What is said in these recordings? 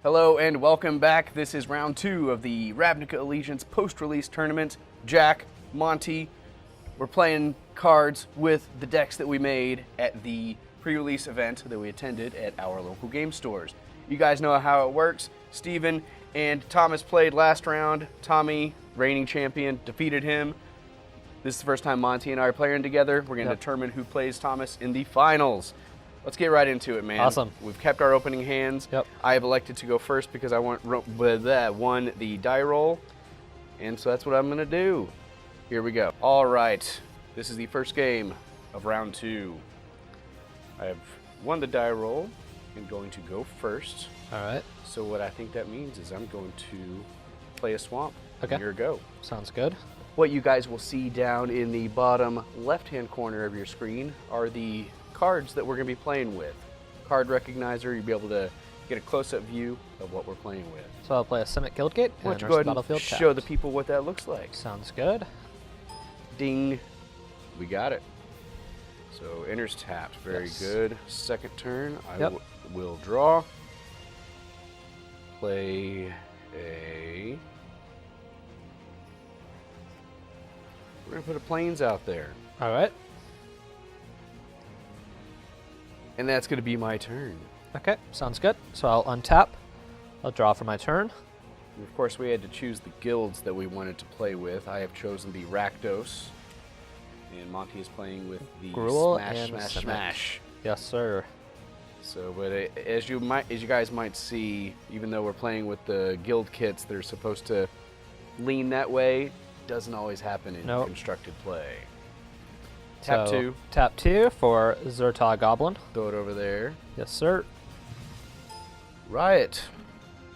Hello and welcome back. This is round 2 of the Ravnica Allegiance post-release tournament. Jack, Monty, we're playing cards with the decks that we made at the pre-release event that we attended at our local game stores. You guys know how it works. Steven and Thomas played last round. Tommy, reigning champion, defeated him. This is the first time Monty and I are playing together. We're going to determine who plays Thomas in the finals. Let's get right into it, man. Awesome. We've kept our opening hands. Yep. I have elected to go first because I won the die roll, and so that's what I'm going to do. Here we go. All right. This is the first game of round 2. I have won the die roll and going to go first. All right. So what I think that means is I'm going to play a swamp. Okay. Here we go. Sounds good. What you guys will see down in the bottom left-hand corner of your screen are the cards that we're going to be playing with. Card recognizer, you'll be able to get a close-up view of what we're playing with. So I'll play a Simic Guildgate Why and don't you go ahead and Battlefield show the tapped. people what that looks like. Sounds good. Ding. We got it. So enters tapped. Very good. Second turn, I will draw. Play a... We're going to put a plains out there. All right. And that's going to be my turn. Okay, sounds good. So I'll untap. I'll draw for my turn. And of course, we had to choose the guilds that we wanted to play with. I have chosen the Rakdos, and Monty is playing with the Gruul Smash, and Smash, Simic. Smash. Yes, sir. So, but as you guys might see, even though we're playing with the guild kits, they're supposed to lean that way. Doesn't always happen in constructed play. Tap 2. Tap 2 for Zerta Goblin. Throw it over there. Yes, sir. Riot.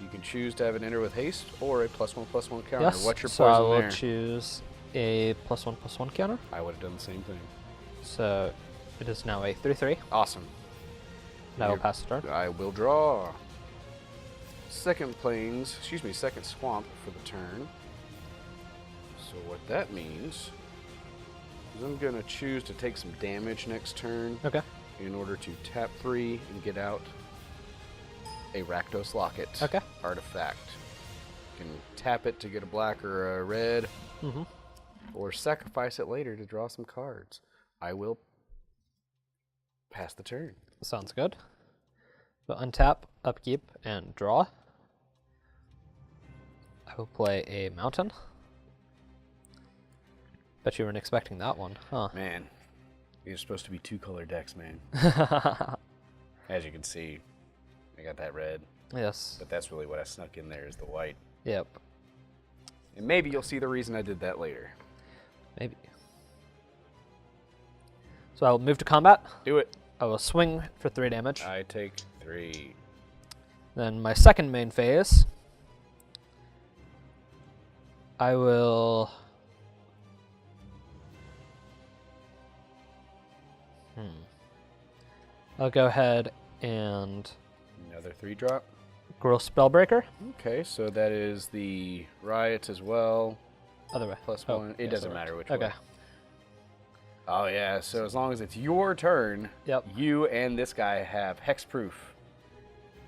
You can choose to have it enter with haste or a +1/+1 counter. Yes. What's your so I poison will there? choose a +1/+1 counter. I would have done the same thing. So it is now a 3/3. Awesome. And I will pass the turn. I will draw. Second swamp for the turn. So what that means is I'm going to choose to take some damage next turn. Okay. In order to tap 3 and get out a Rakdos Locket artifact. You can tap it to get a black or a red, or sacrifice it later to draw some cards. I will pass the turn. Sounds good. So untap, upkeep, and draw. I will play a mountain. Bet you weren't expecting that one, huh? Man, these are supposed to be 2-color decks, man. As you can see, I got that red. Yes. But that's really what I snuck in there is the white. Yep. And maybe you'll see the reason I did that later. Maybe. So I will move to combat. Do it. I will swing for 3 damage. I take 3. Then my second main phase, I will... I'll go ahead and... Another 3-drop. Gruul Spellbreaker. Okay, so that is the Riot as well. Other way. +1. It doesn't matter which way. Okay. Oh yeah, so as long as it's your turn, you and this guy have hexproof.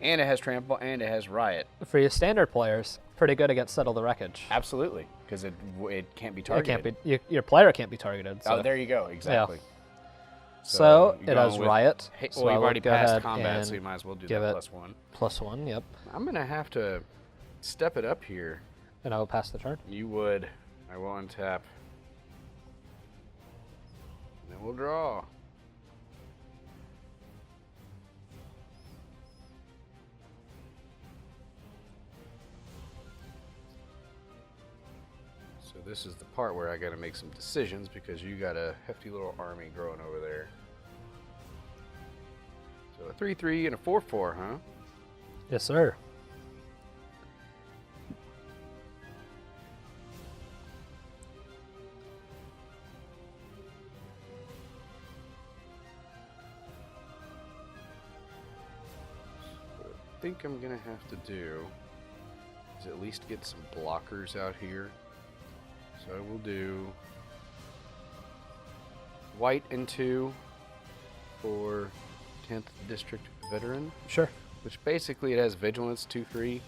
And it has trample and it has Riot. For you standard players, pretty good against Settle the Wreckage. Absolutely, because it can't be targeted. It can't be, your player can't be targeted. So. Oh, there you go, exactly. Yeah. So it has Riot. So you've already passed combat, so you might as well do that +1. +1, yep. I'm going to have to step it up here. And I will pass the turn. You would. I will untap. Then we'll draw. So this is the part where I got to make some decisions because you got a hefty little army growing over there. So a 3/3 and a 4/4, huh? Yes, sir. What I think I'm going to have to do is at least get some blockers out here. So I will do white and 2 for 10th District Veteran. Sure. which basically it has vigilance 2/3,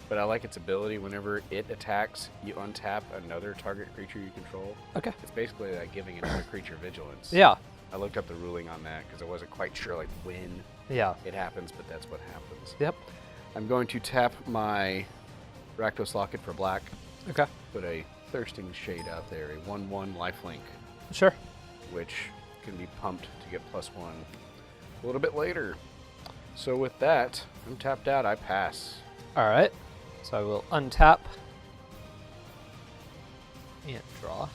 but I like its ability. Whenever it attacks, you untap another target creature you control. Okay. It's basically like giving another creature vigilance. Yeah. I looked up the ruling on that because I wasn't quite sure like when Yeah. it happens, but that's what happens. Yep. I'm going to tap my Rakdos Locket for black. Okay. Put a Thirsting Shade out there, a 1/1 lifelink, Sure. which can be pumped to get +1 a little bit later. So with that, I'm tapped out. I pass. All right. So I will untap and draw.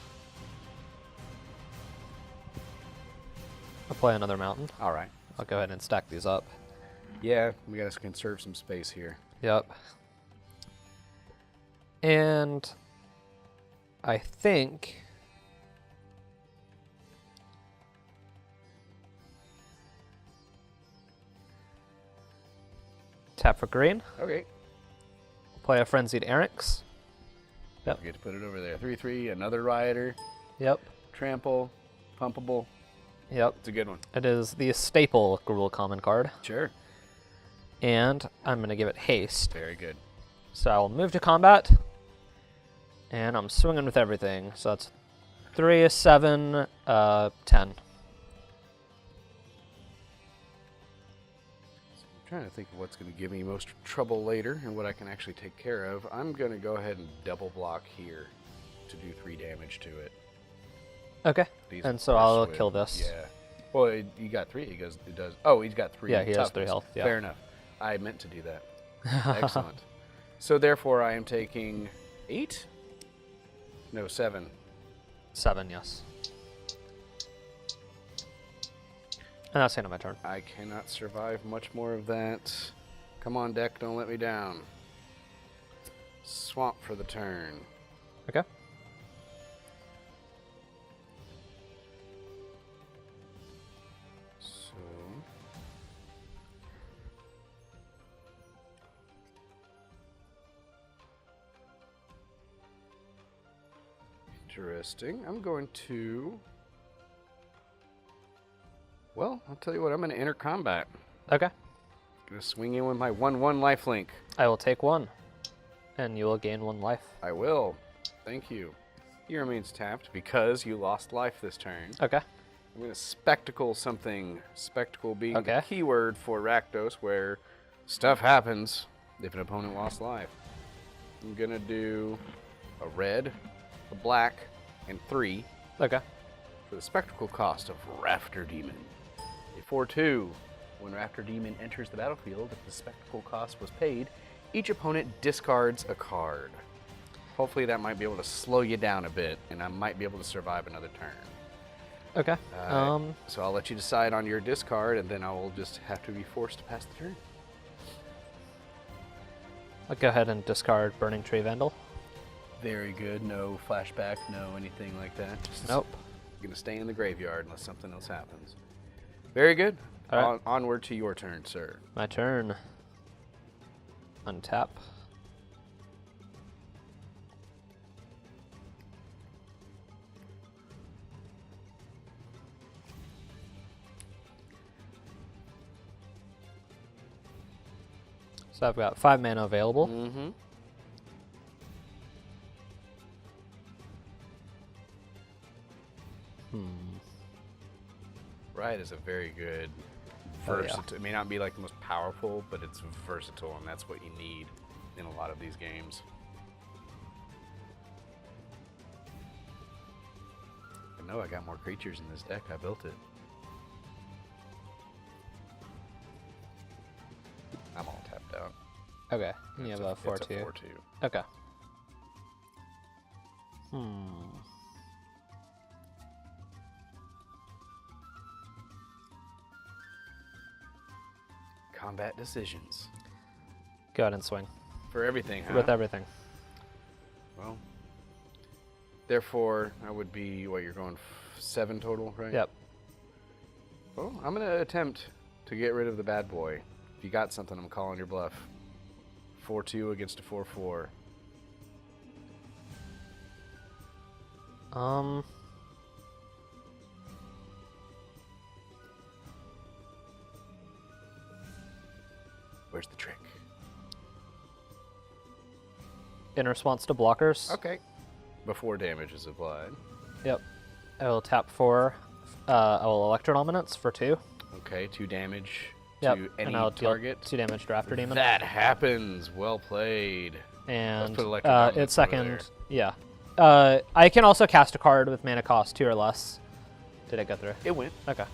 I'll play another mountain. All right. I'll go ahead and stack these up. Yeah, we gotta conserve some space here. Yep. And I think tap for green. Okay. Play a Frenzied Erix. Yep. Get to put it over there. 3/3, another Rioter, Yep. trample, pumpable. Yep. It's a good one. It is the staple Gruul common card. Sure. And I'm going to give it haste. Very good. So I'll move to combat. And I'm swinging with everything. So that's 3, 7, 10. I'm trying to think of what's going to give me most trouble later and what I can actually take care of. I'm going to go ahead and double block here to do 3 damage to it. Okay. These And so are I'll swift. kill this. Yeah. Well, you got 3. He goes. It does. Oh, he's got 3. Yeah, he has 3 toughness. health. Yeah. Fair enough. I meant to do that. Excellent. So therefore, I am taking 8. No, 7. 7, yes. And that's the end of my turn. I cannot survive much more of that. Come on, deck, don't let me down. Swamp for the turn. Okay. So interesting. I'm going to. Well, I'll tell you what. I'm going to enter combat. Okay. Gonna swing in with my 1/1 lifelink. I will take 1. And you will gain 1 life. I will. Thank you. He remains tapped because you lost life this turn. Okay. I'm going to spectacle something. Spectacle being Okay. the keyword for Rakdos, where stuff happens if an opponent lost life. I'm going to do a red, a black, and 3 Okay. for the spectacle cost of Rafter Demon. A 4/2. When Rafter Demon enters the battlefield, if the spectacle cost was paid, each opponent discards a card. Hopefully that might be able to slow you down a bit, and I might be able to survive another turn. Okay. So I'll let you decide on your discard, and then I will just have to be forced to pass the turn. I'll go ahead and discard Burning Tree Vandal. Very good. No flashback, no anything like that. Just Nope. gonna stay in the graveyard unless something else happens. Very good. All right. Onward to your turn, sir. My turn. Untap. So I've got 5 mana available. Mm-hmm. Riot is a very good versatile. It may not be like the most powerful, but it's versatile, and that's what you need in a lot of these games. But no, I got more creatures in this deck. I built it. I'm all tapped out. Okay. You have a It's 4/2. 4/2. Okay. Combat decisions. Go ahead and swing. For everything, huh? With everything. Well, therefore, I would be, what, you're going 7 total, right? Yep. Well, I'm going to attempt to get rid of the bad boy. If you got something, I'm calling your bluff. 4/2 against a 4/4. Where's the trick? In response to blockers. Okay. Before damage is applied. Yep. I will tap 4. I will Electrodominance for 2. Okay, 2 damage Yep. to any and I'll target. deal 2 damage to After Demon. That happens. Well played. And Let's put Electrodominance it's over second. there. Yeah. I can also cast a card with mana cost 2 or less. Did it go through? It went. Okay.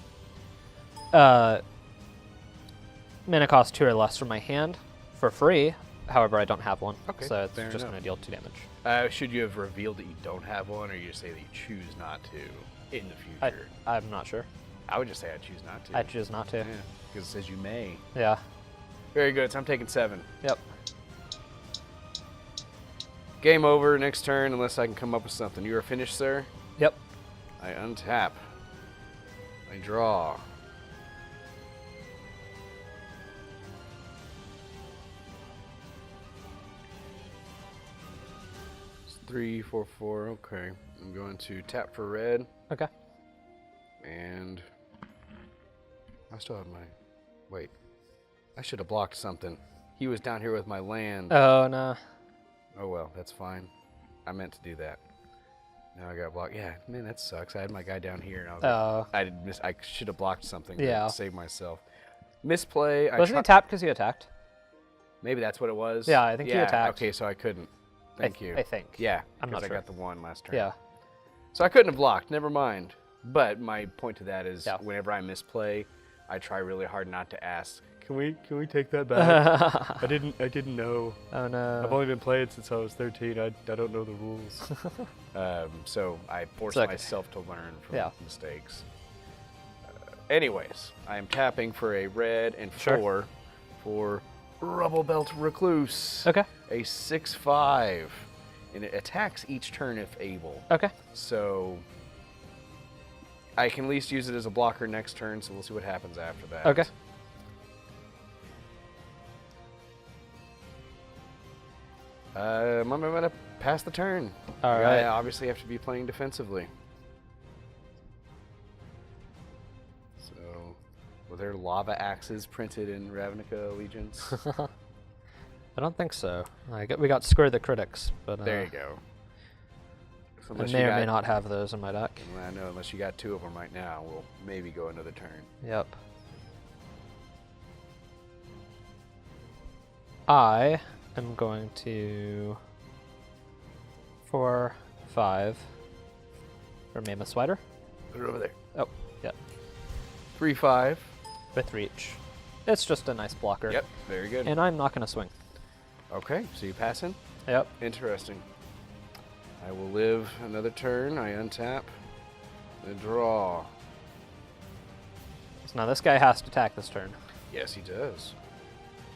Mana cost 2 or less from my hand for free. However, I don't have one. Okay, So it's fair just enough. going to deal 2 damage. Should you have revealed that you don't have one, or you just say that you choose not to in the future? I'm not sure. I would just say I choose not to. I choose not to. Yeah, because it says you may. Yeah. Very good. So I'm taking 7. Yep. Game over. Next turn, unless I can come up with something. You are finished, sir? Yep. I untap. I draw. It's 3, 4, 4. Okay. I'm going to tap for red. Okay. And I still have my... Wait. I should have blocked something. He was down here with my land. Oh, no. Oh, well. That's fine. I meant to do that. Now I got blocked. Yeah, man, that sucks. I had my guy down here. And I was like, I should have blocked something Yeah. to save myself. Misplay. Wasn't he tapped because you attacked? Maybe that's what it was. Yeah, I think he attacked. Okay, so I couldn't. Thank you. I think. Yeah, I'm not 'cause sure. I got the 1 last turn. Yeah. So I couldn't have blocked. Never mind. But my point to that is, Yeah. whenever I misplay, I try really hard not to ask. Can we take that back? I didn't know. Oh, no. I've only been playing since I was 13. I don't know the rules. So I force okay. myself to learn from Yeah. mistakes. Anyways, I am tapping for a red and 4 for Rubble Belt Recluse. Okay. A 6/5, and it attacks each turn if able. Okay. So I can at least use it as a blocker next turn. So we'll see what happens after that. Okay. I'm going to pass the turn. All I right. obviously have to be playing defensively. So, were there lava axes printed in Ravnica Allegiance? I don't think so. We got Screw the Critics, but There you go. So I may or may not have those in my deck. Well, I know, unless you got 2 of them right now, we'll maybe go another turn. Yep. I am going to 4, 5 for Mammoth Spider. Put it over there. Oh, yeah. 3/5. With reach. It's just a nice blocker. Yep, very good. And I'm not going to swing. Okay, so you passing? Yep. Interesting. I will live another turn. I untap. And draw. So now this guy has to attack this turn. Yes, he does.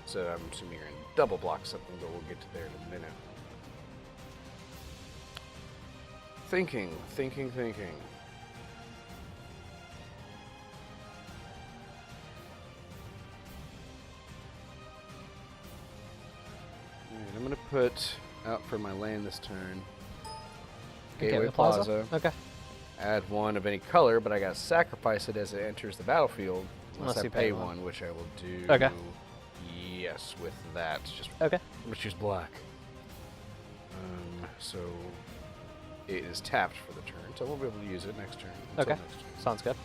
So I'm assuming you're going to double block something, but we'll get to there in a minute. Thinking. Alright, I'm going to put out for my land this turn. Gateway Plaza. Okay. Add 1 of any color, but I got to sacrifice it as it enters the battlefield. Unless I you pay pay 1, which I will do. Okay. Yes, with that. Just Okay. let's choose black. So it is tapped for the turn, so we'll be able to use it next turn. Until Okay. next turn. Sounds good.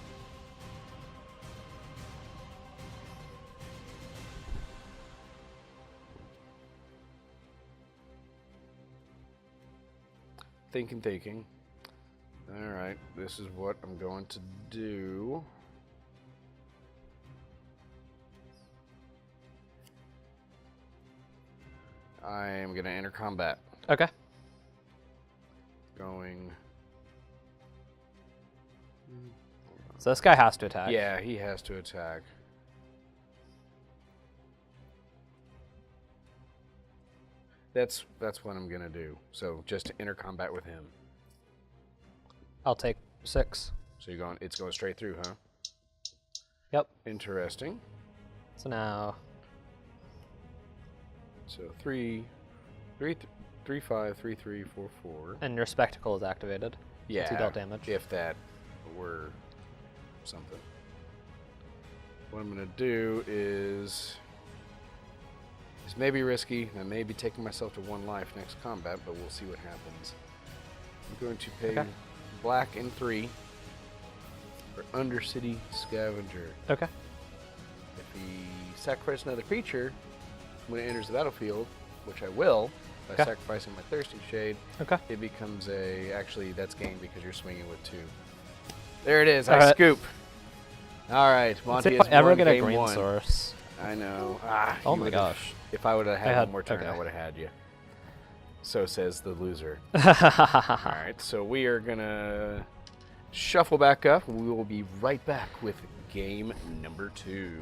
Thinking. All right, this is what I'm going to do. I am going to enter combat. Okay. Going. So this guy has to attack. Yeah, he has to attack. That's what I'm going to do. So just to enter combat with him. I'll take 6. So it's going straight through, huh? Yep. Interesting. So now So 3, 5, 3, 3, 4, 4. and your spectacle is activated. Yeah. Since he dealt damage. If that were something. What I'm going to do is This may be risky. I may be taking myself to 1 life next combat, but we'll see what happens. I'm going to pay black and 3 for Undercity Scavenger. Okay. If he sacrifices another creature when it enters the battlefield, which I will, by sacrificing my Thirsty Shade, it becomes a... Actually, that's game because you're swinging with 2. There it is. I scoop. All right, Monty is ever won get a game green 1. source? I know. Oh my gosh. If I would have had one more turn, I would have had you. So says the loser. All right, so we are going to shuffle back up. We will be right back with game number 2.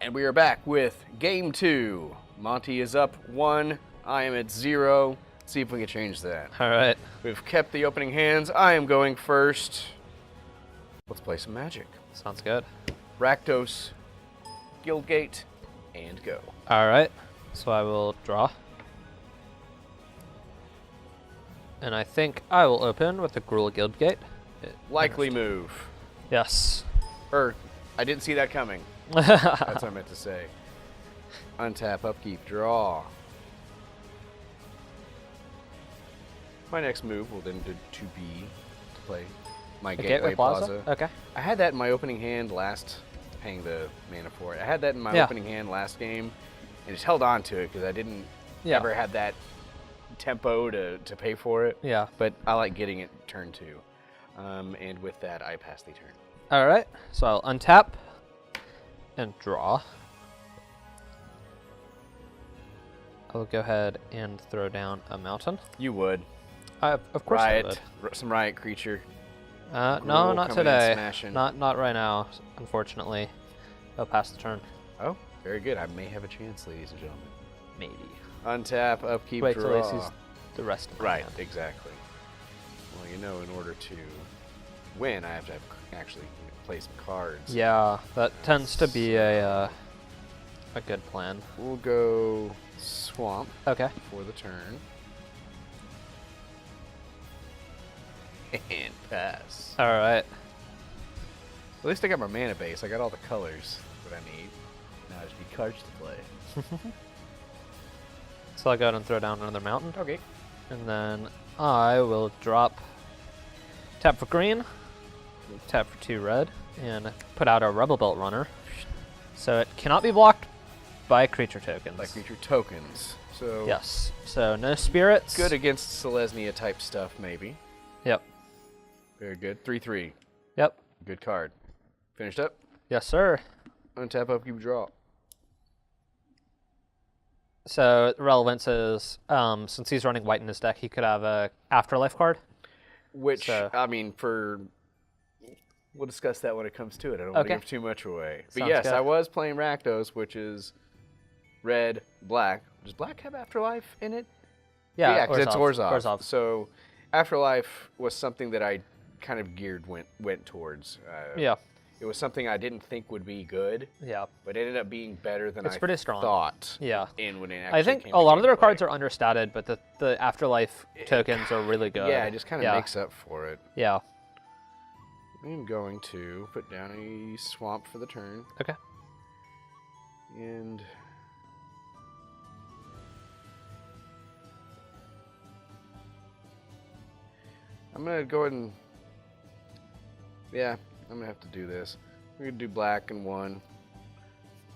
And we are back with game 2. Monty is up 1. I am at 0. Let's see if we can change that. All right. We've kept the opening hands. I am going first. Let's play some Magic. Sounds good. Rakdos, Guildgate, and go. All right. So I will draw. And I think I will open with the Gruul Guildgate. Likely move. Yes. I didn't see that coming. That's what I meant to say. Untap, upkeep, draw. My next move will then be to play my Gateway Plaza. Okay. I had that in my opening hand paying the mana for it. I had that in my opening hand last game, and just held on to it because I didn't ever have that tempo to pay for it. Yeah. But I like getting it turn 2. And with that, I pass the turn. All right. So I'll untap and draw. I'll go ahead and throw down a mountain. You would. Of course I would. Some riot creature. No, not today. Not right now, unfortunately. I'll pass the turn. Oh, very good. I may have a chance, ladies and gentlemen. Maybe. Untap, upkeep, wait draw. till he sees the rest of the hand. Exactly. Well, you know, in order to win, I have to actually play some cards. Yeah, that tends to be a good plan. We'll go Swamp for the turn. And pass. All right. At least I got my mana base. I got all the colors that I need. Now I just need cards to play. So I'll go ahead and throw down another mountain. Okay. And then I will drop, tap for green, tap for 2 red, and put out a Rebel Belt Runner. So it cannot be blocked by creature tokens. By creature tokens. So yes. So no spirits. Good against Selesnya type stuff, maybe. Yep. Very good. 3/3. Yep. Good card. Finished up? Yes, sir. Untap, upkeep, draw. So relevance is, since he's running white in his deck, he could have a Afterlife card. Which, I mean, we'll discuss that when it comes to it. I don't want to give too much away. But Sounds yes, good. I was playing Rakdos, which is red, black. Does black have Afterlife in it? Yeah, because it's Orzhov. Orzhov. So Afterlife was something that I kind of went towards. Yeah. It was something I didn't think would be good. Yeah. But it ended up being better than It's pretty strong. thought. Yeah. When it actually I think came a to lot of their gameplay. cards are understated, but the Afterlife tokens are really good. Yeah, it just kind of makes up for it. Yeah. I'm going to put down a Swamp for the turn. Okay. And I'm going to go ahead and... Yeah, I'm going to have to do this. We're going to do black and 1. I'm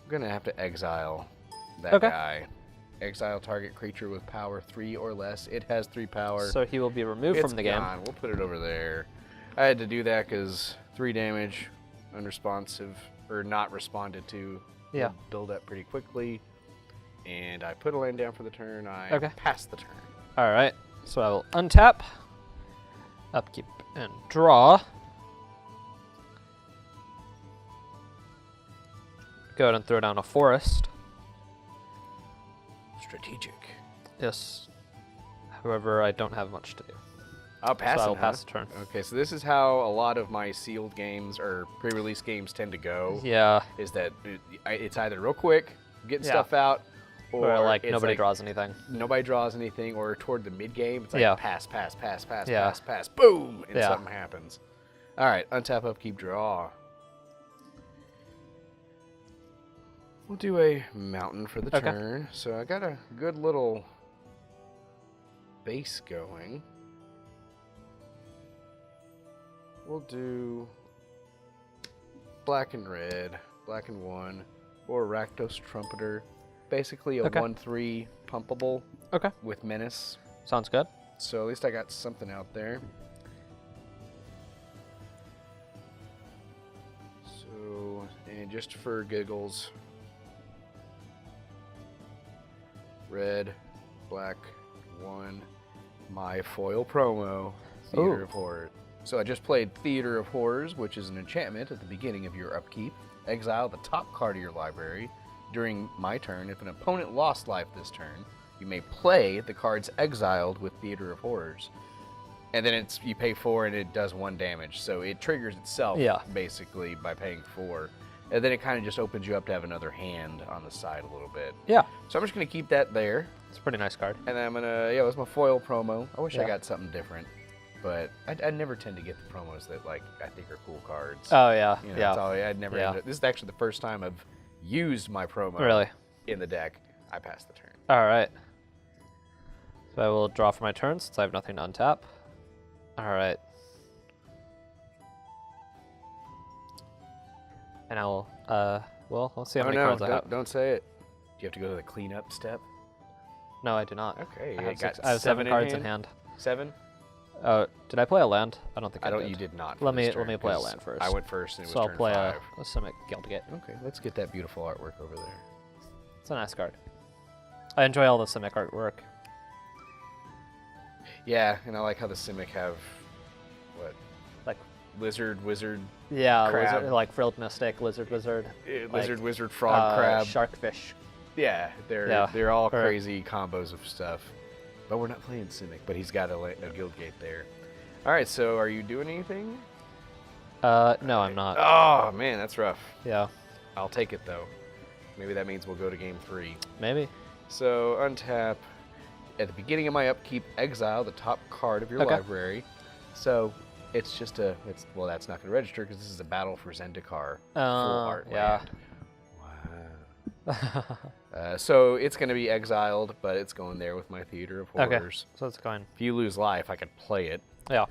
going to have to exile that guy. Exile target creature with power 3 or less. It has 3 power. So he will be removed from the game. We'll put it over there. I had to do that because 3 damage, unresponsive, or not responded to. Yeah. Build up pretty quickly. And I put a land down for the turn. I pass the turn. All right. So I will untap, upkeep, and draw. Go ahead and throw down a forest. Strategic. Yes. However, I don't have much to do. I'll pass so it. I'll pass the turn. Okay, so this is how a lot of my sealed games or pre-release games tend to go. Yeah. Is that it's either real quick, getting stuff out, or like nobody draws anything. Nobody draws anything, or toward the mid game, it's like pass, boom, and something happens. All right, untap, upkeep, draw. We'll do a mountain for the Okay. turn. So I got a good little base going. We'll do black and red, black and 1, or Rakdos Trumpeter. Basically a Okay. 1/3 pumpable Okay. with Menace. Sounds good. So at least I got something out there. So, and just for giggles, red, black, 1, my foil promo, Theater Ooh. of Horror. So I just played Theater of Horrors, which is an enchantment at the beginning of your upkeep. Exile the top card of your library during my turn. If an opponent lost life this turn, you may play the cards exiled with Theater of Horrors. And then you pay 4 and it does 1 damage. So it triggers itself basically by paying 4. And then it kind of just opens you up to have another hand on the side a little bit. Yeah. So I'm just going to keep that there. It's a pretty nice card. And then I'm going to, it was my foil promo. I wish I Yeah. got something different. But I never tend to get the promos that like I think are cool cards. Oh, yeah. You know, Yeah. that's all, I'd never Yeah. ended up, this is actually the first time I've used my promo Really? in the deck. I passed the turn. All right. So I will draw for my turn since I have nothing to untap. All right. And I will, well, let's see how many cards I have. Don't say it. Do you have to go to the cleanup step? No, I do not. Okay, I you have, got I have 7 cards in hand. 7? Oh, did I play a land? I don't think I did. You did not. for Let this me turn, play a 'cause land first. I went first and it was So I'll turn play 5. a Simic Guildgate. Okay, let's get that beautiful artwork over there. It's a nice card. I enjoy all the Simic artwork. Yeah, and I like how the Simic have, what, Like, lizard, wizard, yeah, crab. lizard, like Frilled Mystic, Lizard, lizard, wizard, frog, crab. Sharkfish. Yeah, they're Yeah, all or- crazy combos of stuff. But we're not playing Simic, but he's got a Guildgate there. All right, so are you doing anything? No, I'm not. Oh, man, that's rough. Yeah, I'll take it, though. Maybe that means we'll go to game 3. maybe. So, untap. At the beginning of my upkeep, exile the top card of your Okay. library. So, it's just well, that's not going to register because this is a battle for Zendikar. Full art Yeah. land. Wow. So, it's going to be exiled, but it's going there with my Theater of Okay, Horrors. so it's going. If you lose life, I could play it. Yeah.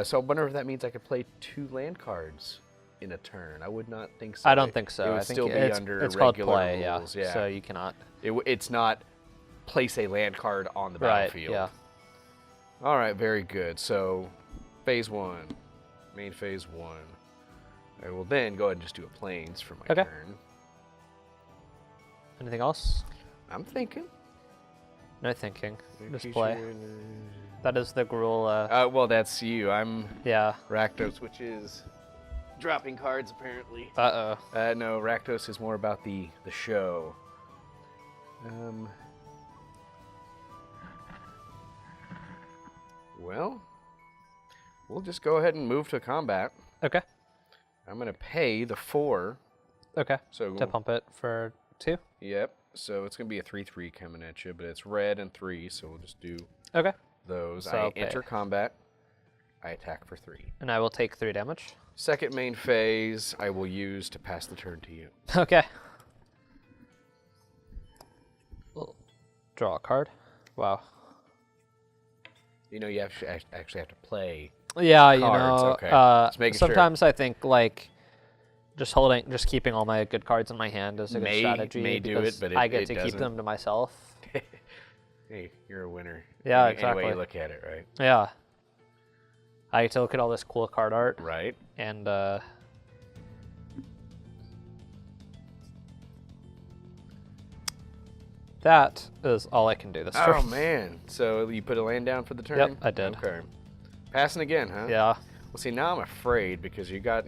So I wonder if that means I could play 2 land cards in a turn. I would not think so. I don't think so. It would I think still be it's, under it's called regular play, rules. yeah. So you cannot. It's not place a land card on the Right, battlefield. yeah. All right, very good. So phase 1, main phase 1. I will then go ahead and just do a plains for my Okay. turn. Anything else? I'm thinking. No thinking. Just Creature play. in That is the Gruul, well, that's you. I'm yeah. Rakdos, which is dropping cards, apparently. Uh-oh. No, Rakdos is more about the show. Well, we'll just go ahead and move to combat. Okay. I'm going to pay the 4. Okay. So To pump it for 2? Yep. So it's going to be a 3/3 coming at you, but it's red and 3, so we'll just do Okay. those. So I I'll pay. enter combat. I attack for 3. And I will take 3 damage. Second main phase, I will use to pass the turn to you. Okay. We'll draw a card. Wow. You know, you actually have to play. Yeah, you Cards, know, okay. Just making sure. sometimes I think like just keeping all my good cards in my hand is a good strategy. May do because it, but I get it to keep doesn't. them to myself. Hey, you're a winner. Yeah, Any way exactly. you look at it, right? Yeah. I get to look at all this cool card art Right. and that is all I can do this Oh turn. man! So you put a land down for the turn? Yep, I did. Okay. Passing again, huh? Yeah. Well, see, now I'm afraid because you got,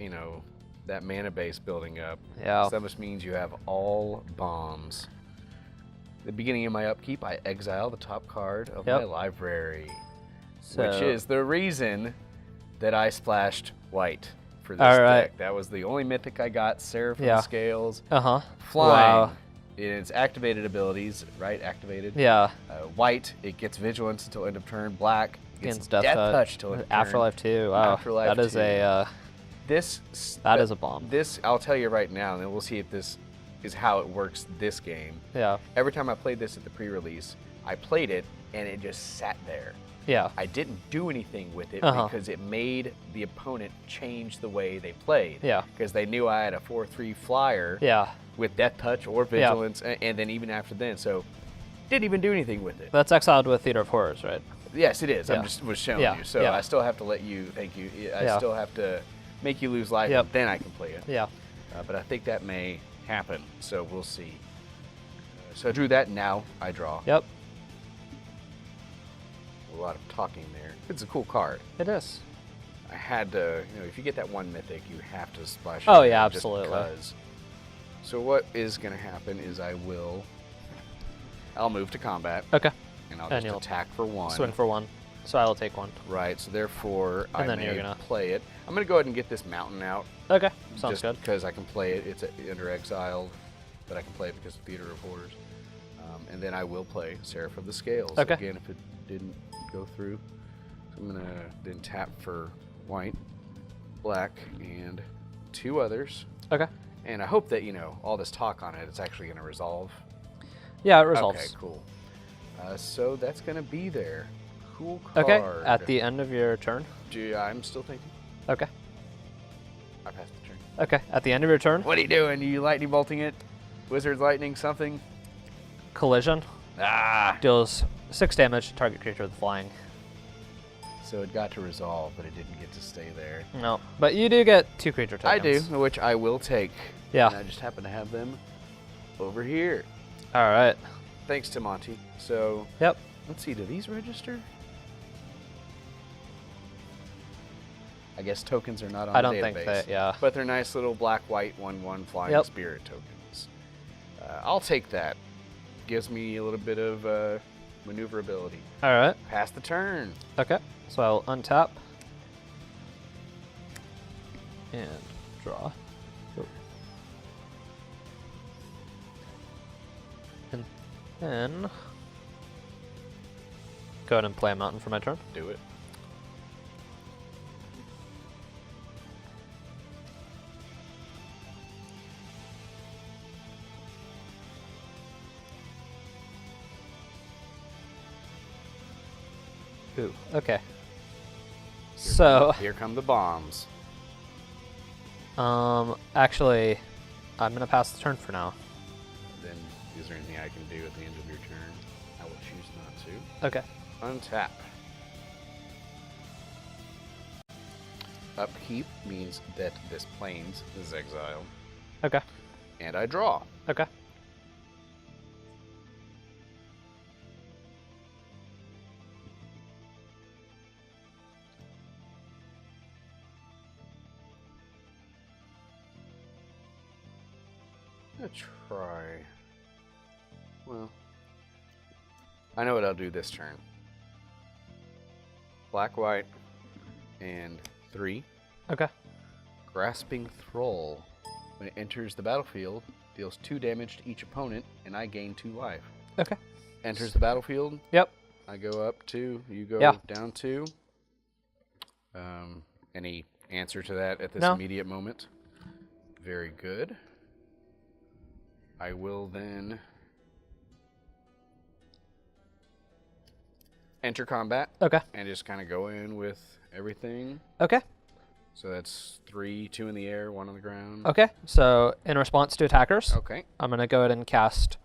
that mana base building up. Yeah. So that must means you have all bombs. The beginning of my upkeep, I exile the top card of my Yep. library, So, which is the reason that I splashed white for this All right. deck. That was the only mythic I got. Seraphim Yeah. Scales, uh-huh. flying. Wow. In its activated abilities, right? Activated. Yeah. White, it gets vigilance until end of turn. Black, it gets Against death Death touch till end of turn. Afterlife 2. Wow. Afterlife that is 2. a This that is a bomb. This I'll tell you right now, and then we'll see if this is how it works this game. Yeah. Every time I played this at the pre-release, I played it and it just sat there. Yeah. I didn't do anything with it Uh-huh. because it made the opponent change the way they played. Yeah. Because they knew I had a 4/3 flyer Yeah. with Death Touch or Vigilance, and then even after then, so didn't even do anything with it. That's exiled with Theater of Horrors, right? Yes, it is. Yeah. I'm just was showing Yeah, you. So yeah. I still have to let you. Thank you. I Yeah. still have to make you lose life, Yep. and then I can play it. Yeah. But I think that may happen. So we'll see. So I drew that. Now I draw. Yep. A lot of talking there. It's a cool card. It is. I had to, if you get that one mythic, you have to splash. Oh, it yeah, just absolutely. because. So what is going to happen is I'll move to combat, Okay. and I'll And just you'll attack for 1. Swing for 1. So I will take 1. Right. So therefore, And I then may you're gonna- play it. I'm going to go ahead and get this mountain out. Okay. Sounds just good. because I can play it. It's under exiled, but I can play it because of Theater of Horrors. And then I will play Seraph of the Scales. Okay. Again, if it didn't go through. So I'm going to then tap for white, black, and 2 others. Okay. And I hope that, all this talk on it, it's actually going to resolve. Yeah, it resolves. Okay, cool. So that's going to be there. Cool card. Okay. At the end of your turn. I'm still thinking. Okay. I passed the turn. Okay. At the end of your turn, What are you doing? You lightning bolting it? Wizard's lightning something? collision Ah! deals 6 damage to target creature with flying. So it got to resolve, but it didn't get to stay there. No, but you do get 2 creature I do, tokens. which I will take. Yeah. And I just happen to have them over here. All right. Thanks to Monty. So Yep. let's see, do these register? I guess tokens are not on I the don't database. think that. Yeah. But they're nice little black-white 1/1 flying Yep. spirit tokens. I'll take that. Gives me a little bit of maneuverability. All right. Pass the turn. Okay. So I'll untap and draw. Oh. And then go ahead and play a mountain for my turn. Do it. Ooh. Okay. So, Here come the bombs. actually, I'm gonna pass the turn for now. Then, is there anything I can do at the end of your turn? I will choose not to. Okay. Untap. Upkeep means that this plains is exiled. Okay. And I draw. Okay. I'm gonna try. Well, I know what I'll do this turn. Black, white, and 3. Okay. Grasping Thrall. When it enters the battlefield, deals 2 damage to each opponent, and I gain 2 life. Okay. Enters the battlefield. Yep. I go up 2. You go Yeah. down 2. Any answer to that at this No. immediate moment? Very good. I will then enter combat Okay. and just kind of go in with everything. Okay. So that's 3, 2 in the air, 1 on the ground. Okay. So in response to attackers, Okay. I'm gonna go ahead and cast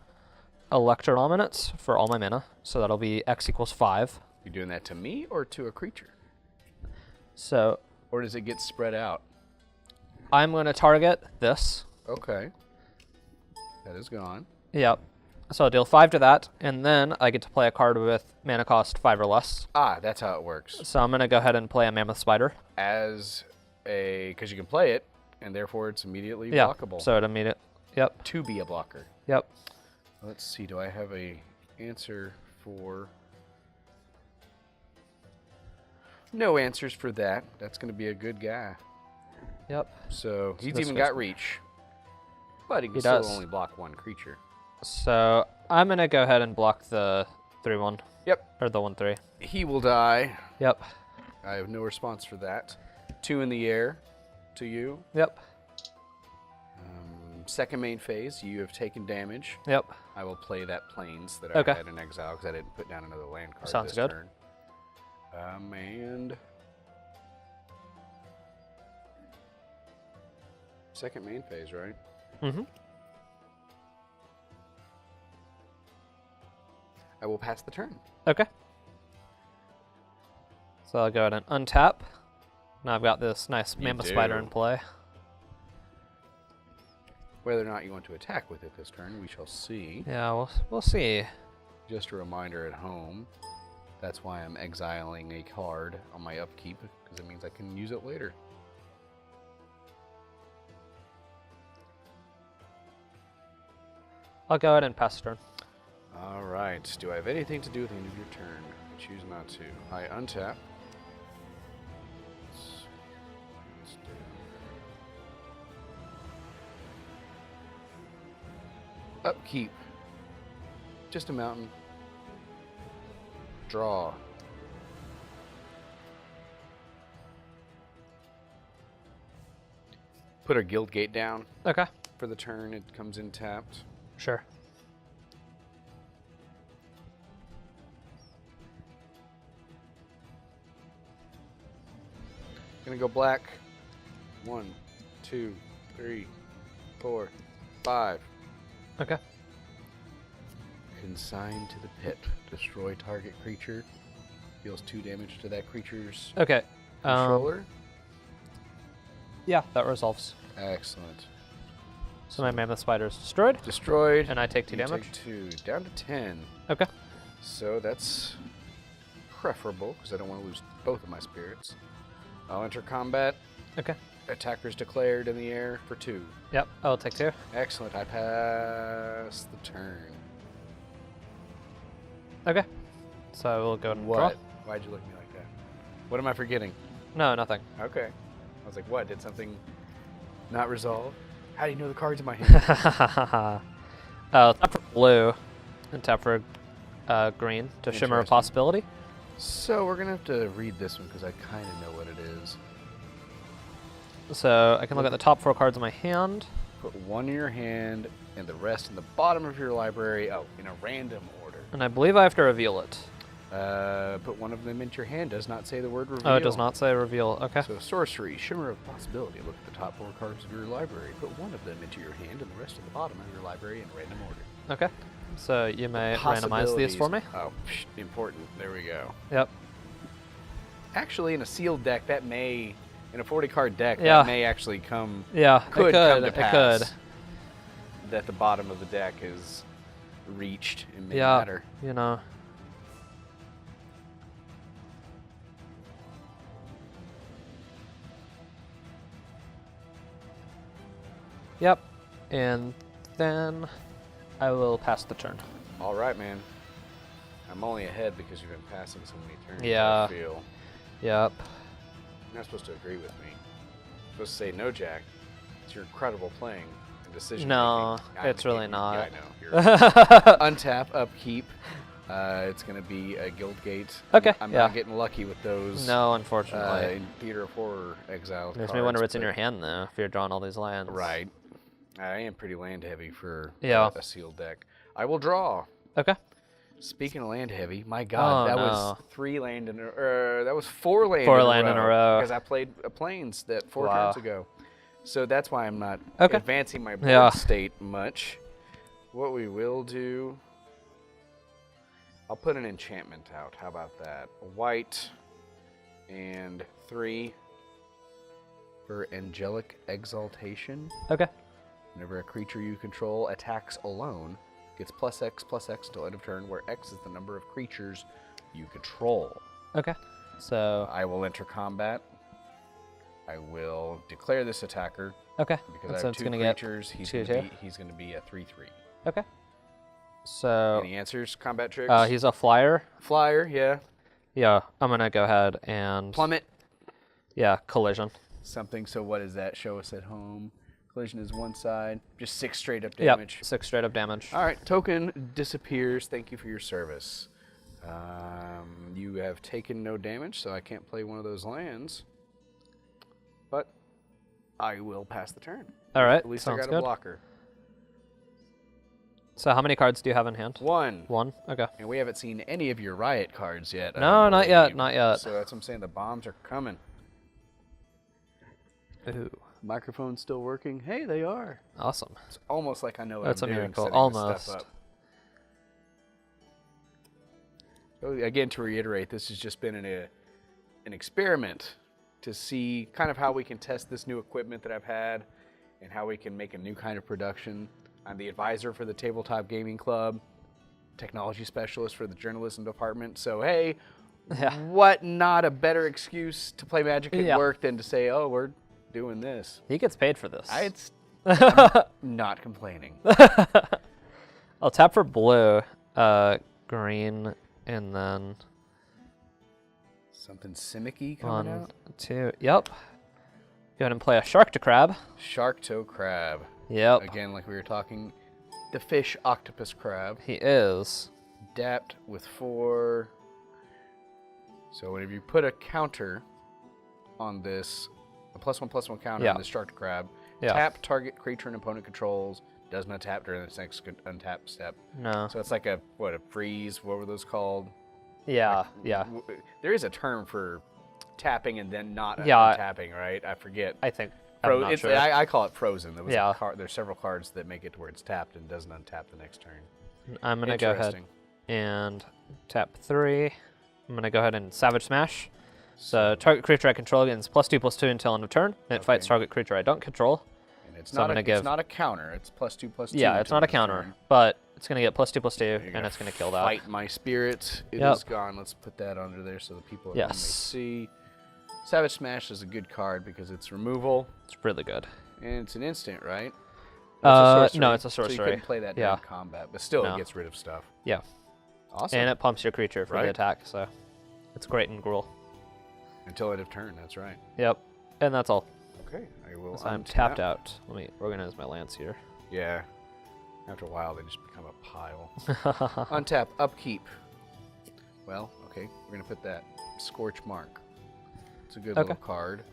Electro Dominance for all my mana. So that'll be X equals 5. You doing that to me or to a creature? So Or does it get spread out? I'm gonna target this. Okay. That is gone. Yep. So I'll deal 5 to that, and then I get to play a card with mana cost 5 or less. Ah, that's how it works. So I'm gonna go ahead and play a Mammoth Spider. Because you can play it, and therefore it's immediately Yeah. blockable. So it immediate. Yep. To be a blocker. Yep. Let's see, do I have a answer for... No answers for that. That's going to be a good guy. Yep. So he's this even goes- got reach. But he can He still does. only block 1 creature. So I'm gonna go ahead and block the 3/1. Yep. Or the 1/3. He will die. Yep. I have no response for that. 2 in the air to you. Yep. second main phase, you have taken damage. Yep. I will play that Plains that Okay. I had in exile because I didn't put down another land card Sounds this good. turn. And second main phase, right? Mm-hmm. I will pass the turn. Okay. So I'll go ahead and untap. Now I've got this nice mammoth spider in play. Whether or not you want to attack with it this turn, we shall see. Yeah, we'll see. Just a reminder at home, that's why I'm exiling a card on my upkeep, because it means I can use it later. I'll go ahead and pass the turn. All right. Do I have anything to do with the end of your turn? I choose not to. I untap. Let's do upkeep. Just a mountain. Draw. Put our guild gate down Okay. for the turn. It comes in tapped. Sure. Gonna go black. 1, 2, 3, 4, 5. Okay. Consign to the pit. Destroy target creature. Deals 2 damage to that creature's Okay. controller. Yeah, that resolves. Excellent. So my mammoth spider is destroyed, Destroyed. and I take 2 You damage. Take 2. Down to 10. Okay. So that's preferable because I don't want to lose both of my spirits. I'll enter combat. Okay. Attacker's declared in the air for 2. Yep, I'll take 2. Excellent. I pass the turn. Okay. So I will go ahead and What? draw. Why'd you look at me like that? What am I forgetting? No, nothing. Okay. I was like, what? Did something not resolve? How do you know the cards in my hand? Tap for blue and tap for green to shimmer a Interesting. possibility. So we're going to have to read this one because I kind of know what it is. So I can look at the top 4 cards in my hand. Put 1 in your hand and the rest in the bottom of your library. Oh, in a random order. And I believe I have to reveal it. Put 1 of them into your hand. Does not say the word reveal. Oh, it does not say reveal. Okay. So sorcery, shimmer of possibility. Look at the top 4 cards of your library. Put 1 of them into your hand and the rest at the bottom of your library in random order. Okay. So you may randomize these for me. Oh, important. There we go. Yep. Actually, in a sealed deck, that may, in a 40-card deck, Yeah. that may actually come. Yeah, Could come to it pass. could. That the bottom of the deck is reached in may Yeah, matter. you know. Yep. And then I will pass the turn. All right, man. I'm only ahead because you've been passing so many turns. Yeah. I feel. Yep. You're not supposed to agree with me. You're supposed to say, no, Jack. It's your incredible playing and decision No, making. it's really Yeah, not. I know. You're untap, upkeep. It's going to be a guild gate. Okay, I'm yeah. not getting lucky with those. No, unfortunately. In Theater of Horror exile. Makes me wonder what's in your hand, though, if you're drawing all these lands. Right. I am pretty land heavy for Yeah. a sealed deck. I will draw. Okay. Speaking of land heavy, my God, Oh, that no. was 3 land in a that was 4 land. 4 land in a row. Because I played a Plains that 4 Wow. turns ago. So that's why I'm not Okay. advancing my board Yeah. state much. What we will do, I'll put an enchantment out. How about that? A white and 3 for Angelic Exaltation. Okay. Whenever a creature you control attacks alone, gets +X until end of turn, where X is the number of creatures you control. Okay. So, I will enter combat. I will declare this attacker okay. because And I so have it's 2 going to get creatures. He's 2, going 2. to be a 3/3. Okay. So, Any answers? Combat tricks? he's a flyer. Flyer, yeah. Yeah, I'm going to go ahead and... Plummet. Yeah, collision. Something. So what does that show us at home? Collision is 1 side. Just 6 straight up Yep, damage. 6 straight up damage. All right, token disappears. Thank you for your service. You have taken no damage, so I can't play one of those lands. But I will pass the turn. All right, At least sounds I got good. a blocker. So how many cards do you have in hand? 1. 1? Okay. And we haven't seen any of your riot cards yet. No, not yet, believe. not yet. So that's what I'm saying. The bombs are coming. Ooh. Microphone's still working. Hey, they are. Awesome. It's almost like I know what That's I'm a doing. miracle. Setting this Almost. stuff up. So again, to reiterate, this has just been an experiment to see kind of how we can test this new equipment that I've had and how we can make a new kind of production. I'm the advisor for the Tabletop Gaming Club, technology specialist for the journalism department. So, hey, what not a better excuse to play Magic at work than to say, oh, we're doing this. He gets paid for this. I'm not complaining. I'll tap for blue, green, and then Something Simic-y coming 1, out. 2. Yep. Go ahead and play a Shark to Crab. Shark Toe Crab. Yep. Again, like we were talking, the fish octopus crab. He is. Dapped with 4. So whenever you put a counter on this, a +1/+1 counter on the shark crab, tap target creature and opponent controls, does not tap during this next untap step. No. So it's like a freeze, what were those called? Yeah, yeah. There is a term for tapping and then not tapping, right? I forget. I think. I'm not sure. I call it frozen. There was Yeah. there's several cards that make it to where it's tapped and doesn't untap the next turn. I'm going to go ahead and tap 3. I'm going to go ahead and Savage Smash. So target creature I control gains +2/+2 until end of turn. And it fights target creature I don't control. And it's So it's not a counter. It's +2/+2. Yeah, it's not a counter, but it's going to get +2/+2, and it's going to kill that. Fight my spirit. It is gone. Let's put that under there so the people at home may see. Savage Smash is a good card because it's removal. It's really good. And it's an instant, right? No, it's a sorcery. So you couldn't play that during combat, but still it gets rid of stuff. Yeah. Awesome. And it pumps your creature for the attack, so it's great in Gruul. Until end of turn, that's right. Yep. And that's all. Okay, I will So I'm tapped out. Let me organize my lands here. Yeah. After a while, they just become a pile. Untap, upkeep. Well, okay, we're going to put that Scorch Mark. It's a good little card.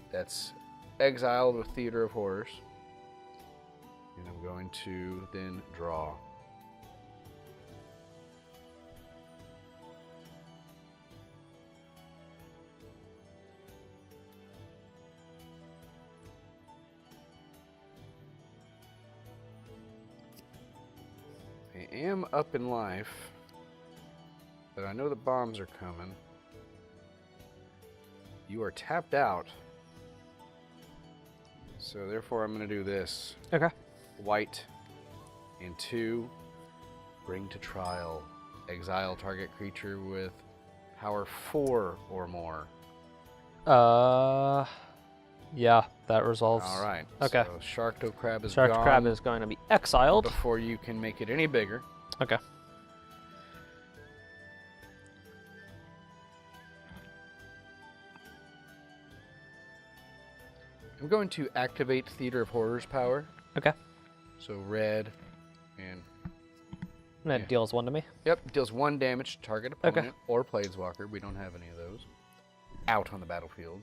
That's exiled with Theater of Horrors. And I'm going to then draw. I am up in life, but I know the bombs are coming. You are tapped out. So therefore I'm going to do this. Okay. White and 2. Bring to trial. Exile target creature with power 4 or more. Yeah, that resolves. All right. Okay. So Shark Toe Crab is Shark gone Crab is going to be exiled before you can make it any bigger. Okay. I'm going to activate Theater of Horrors power. Okay. So red and... And that deals 1 to me. Yep, deals 1 damage to target opponent or Planeswalker. We don't have any of those. Out on the battlefield.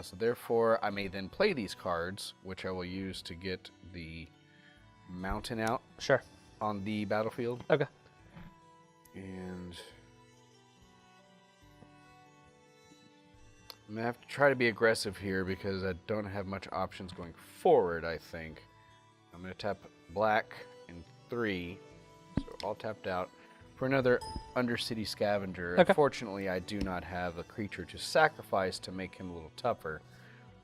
So therefore, I may then play these cards, which I will use to get the mountain out on the battlefield. Okay. And I'm going to have to try to be aggressive here because I don't have much options going forward, I think. I'm going to tap black and 3, so all tapped out, for another Undercity Scavenger. Okay. Unfortunately, I do not have a creature to sacrifice to make him a little tougher,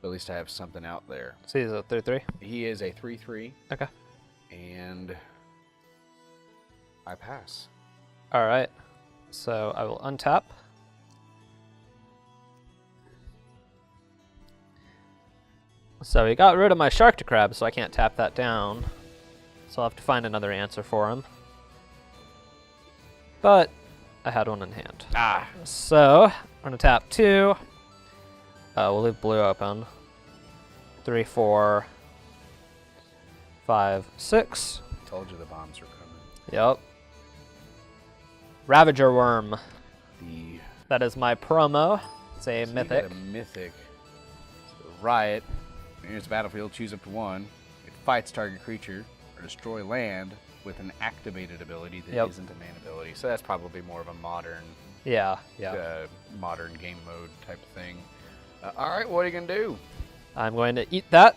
but at least I have something out there. So he's a 3/3? He is a 3/3. Okay. And I pass. All right. So I will untap. So he got rid of my Shark to Crab, so I can't tap that down. So I'll have to find another answer for him. But I had one in hand. So I'm going to tap 2. We'll leave blue open. 3, 4, 5, 6. Told you the bombs are coming. Yep. Ravager Worm. The That is my promo. It's a so mythic. You got a mythic. So Riot. Here's the battlefield. Choose up to 1. It fights target creature. or destroy land with an activated ability that Yep. isn't a main ability. So that's probably more of a modern, Yeah. modern game mode type thing. All right, what are you gonna do? I'm going to eat that.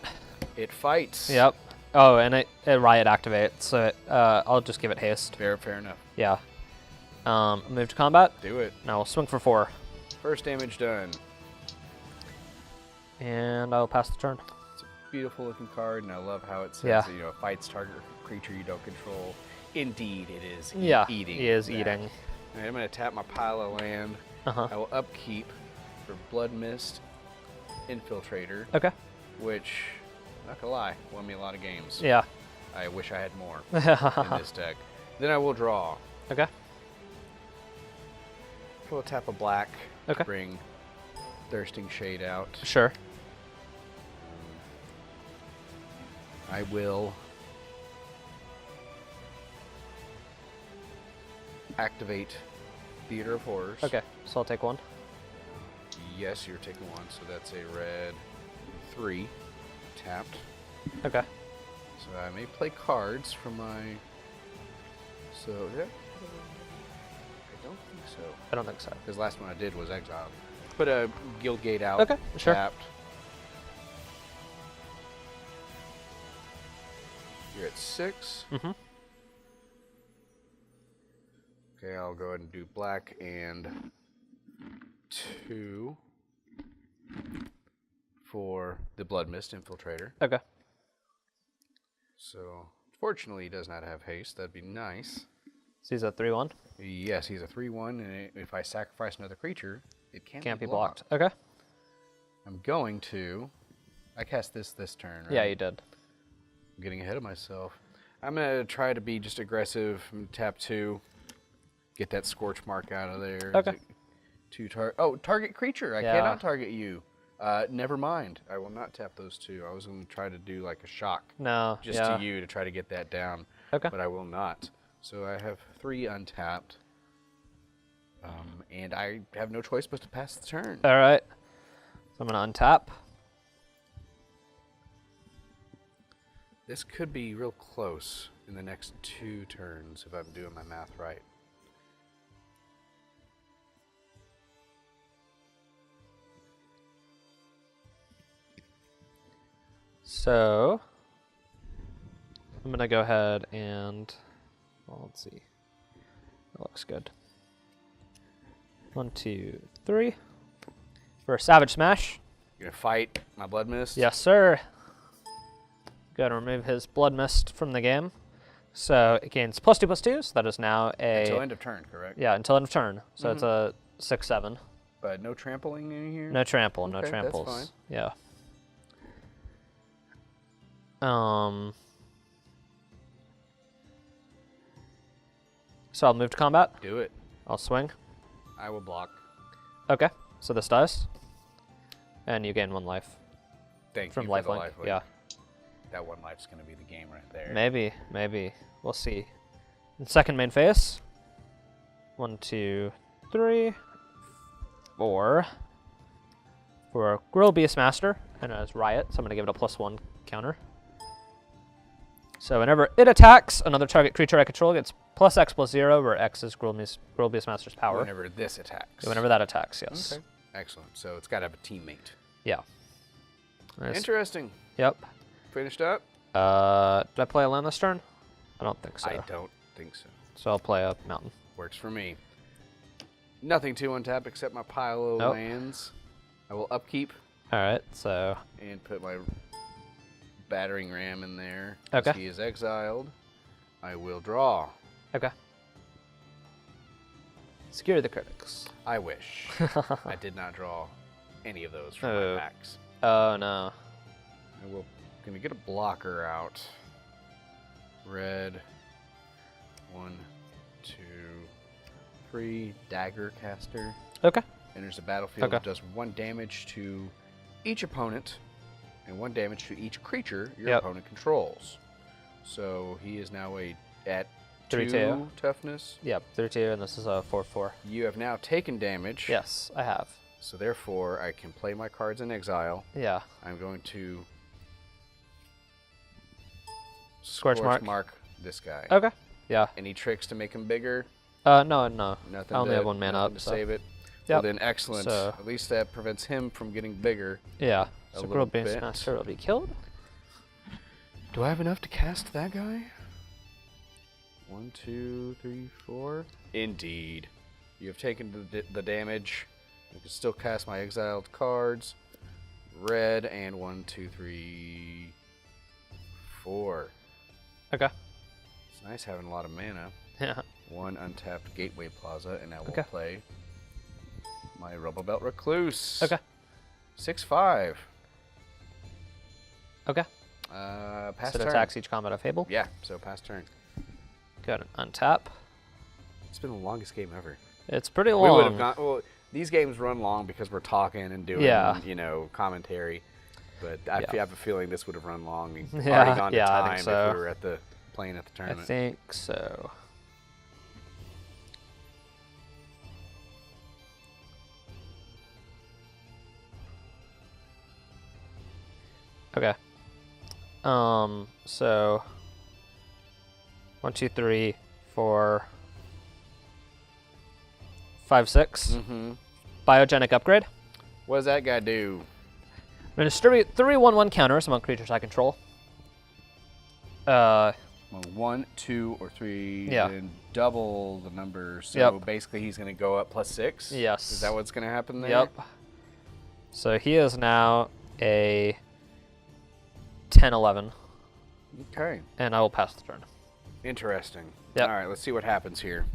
It fights. Yep. Oh, and it riot activates, so I'll just give it haste. Fair enough. Yeah. Move to combat. Do it. Now we'll swing for 4. First damage done. And I'll pass the turn. It's a beautiful looking card, and I love how it says Yeah. that, fights target creature you don't control. Indeed, it is Yeah, eating. he is that. eating. All right, I'm going to tap my pile of land. Uh-huh. I will upkeep for Blood Mist Infiltrator, Okay. which, not gonna lie, won me a lot of games. Yeah. I wish I had more in this deck. Then I will draw. Okay. We'll tap a black Okay. to bring Thirsting Shade out. Sure. I will activate Theater of Horrors. Okay. So I'll take 1. Yes, you're taking 1, so that's a red 3 tapped. Okay. So I may play cards from my. So yeah, I don't think so. I don't think so. Because last one I did was exiled. Put a Guildgate out. Okay, sure. Tapped. You're at 6. Mm-hmm. Okay, I'll go ahead and do black and 2 for the Blood Mist Infiltrator. Okay. So, fortunately, he does not have haste. That'd be nice. So he's a 3/1. Yes, he's a 3/1, and if I sacrifice another creature, it Can't be blocked. Okay. I'm going to. I cast this turn, right? Yeah, you did. I'm getting ahead of myself. I'm gonna try to be just aggressive. I'm gonna tap 2, get that scorch mark out of there. Okay. Target creature. I Yeah. cannot target you. Never mind. I will not tap those 2. I was gonna try to do like a shock No. just yeah. to you to try to get that down. Okay. But I will not. So I have 3 untapped. And I have no choice but to pass the turn. All right. So I'm going to untap. This could be real close in the next 2 turns if I'm doing my math right. So I'm going to go ahead and, well, let's see. That looks good. 1, 2, 3. For a Savage Smash. You're gonna fight my Blood Mist? Yes, sir. Got to remove his Blood Mist from the game. So it gains +2/+2, so that is now a... Until end of turn, correct? Yeah, until end of turn. So it's a 6/7. But no trampling in here? No trample, no Okay, that's tramples. fine. Yeah. So I'll move to combat. Do it. I'll swing. I will block. Okay. So this dies. And you gain 1 life Thank from you for the lifelink. lifelink. Yeah. That 1 life's gonna be the game right there. Maybe. We'll see. In second main phase. 1, 2, 3, 4. For Grill Beastmaster, and as Riot, so I'm gonna give it a +1 counter. So whenever it attacks, another target creature I control gets +X/+0, where X is Grill Beastmaster's power. Whenever this attacks. Whenever that attacks, yes. Okay. Excellent. So it's gotta have a teammate. Yeah. Nice. Interesting. Yep. Finished up? Did I play a land this turn? I don't think so. I don't think so. So I'll play a mountain. Works for me. Nothing to untap except my pile of Nope. lands. I will upkeep All right, so and put my battering ram in there. 'Cause Okay. He is exiled. I will draw. okay. Secure the critics. I wish. I did not draw any of those from Oh. my packs. Oh no. I will. Gonna get a blocker out. Red. 1, 2, 3. Dagger caster. Okay. Enters the battlefield. Okay. Does 1 damage to each opponent and 1 damage to each creature your Yep. opponent controls. So he is now at 2 3/2. toughness. Yep, 3/2, and this is a 4/4. You have now taken damage. Yes, I have. So therefore, I can play my cards in exile. Yeah. I'm going to Scorch mark. this guy. Okay. Yeah. Any tricks to make him bigger? No. Nothing. I only have 1 mana nothing up. to So. save it. Yep. Well, then excellent. So- At least that prevents him from getting bigger. Yeah. A So little Grilled Base bit. Master will be killed. Do I have enough to cast that guy? 1, 2, 3, 4. Indeed. You have taken the damage. I can still cast my exiled cards. Red and 1, 2, 3, 4. Okay. It's nice having a lot of mana. Yeah. 1 untapped Gateway Plaza, and I will Okay. play my Rubble Belt Recluse. Okay. 6/5. Okay. Pass So it turn. attacks each combat of Fable. Yeah, so pass turn. Go ahead and untap. It's been the longest game ever. It's pretty We would have long. gone. Well, these games run long because we're talking and doing, Yeah. commentary. But I Yeah. have a feeling this would have run long. We've Yeah, already gone to yeah, I time think so. if we were playing at the I tournament. think so. Okay. So 1, 2, 3, 4, 5, 6. Mm-hmm. Biogenic upgrade. What does that guy do? I'm going to distribute 3 1/1 counters among creatures I control. Well, 1, 2, or 3, Yeah. and double the number. So Yep. basically, he's going to go up +6. Yes. Is that what's going to happen there? Yep. So he is now a 10/11, Okay. and I will pass the turn. Interesting. Yep. All right. Let's see what happens here.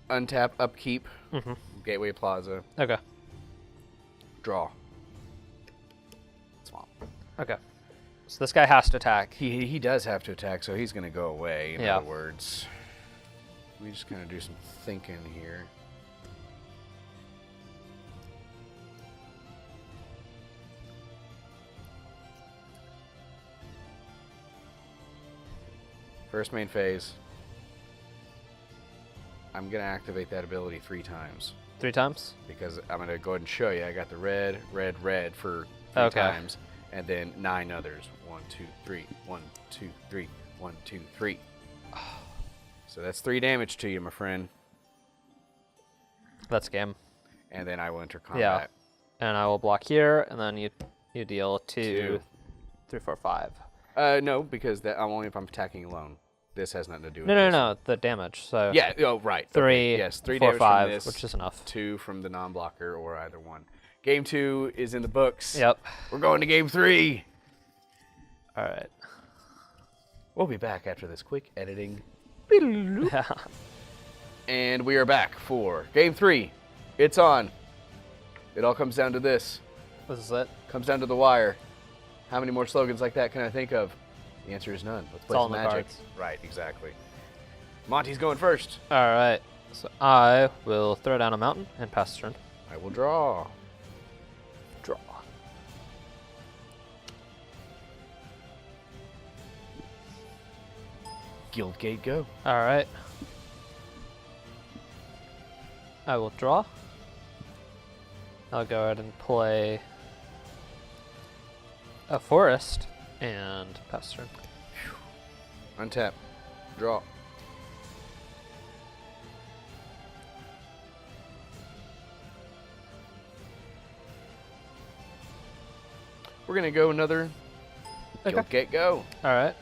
Untap, upkeep, Mm-hmm. Gateway Plaza, Okay. draw. Swamp. Okay. So this guy has to attack. He does have to attack, so he's going to go away, in Yeah. other words. Let me just kind of do some thinking here. First main phase. I'm going to activate that ability 3 times. 3 times? Because I'm going to go ahead and show you. I got the red, red, red for 3 Okay. times. And then 9 others. 1, 2, 3. 1, 2, 3. 1, 2, 3. So that's 3 damage to you, my friend. That's game. And then I will enter Yeah. combat. And I will block here, and then you deal 2, 2. 3, 4, 5. No, because I'm only if I'm attacking alone. This has nothing to do with No, this. the damage. So Yeah, oh, right. 3, Okay. Yes, 3 4, damage 5, from this, which is enough. 2 from the non-blocker, or either one. Game 2 is in the books. Yep. We're going to game 3. All right. We'll be back after this quick editing. Yeah. And we are back for game 3. It's on. It all comes down to this. This is it. Comes down to the wire. How many more slogans like that can I think of? The answer is none. Let's play all some in the magic. cards. Right, exactly. Monty's going first. All right. So I will throw down a mountain and pass the turn. I will draw. Draw. Guildgate go. All right. I will draw. I'll go ahead and play a forest and pass turn. Untap. Draw. We're going to go another Okay. Guildgate go. All right.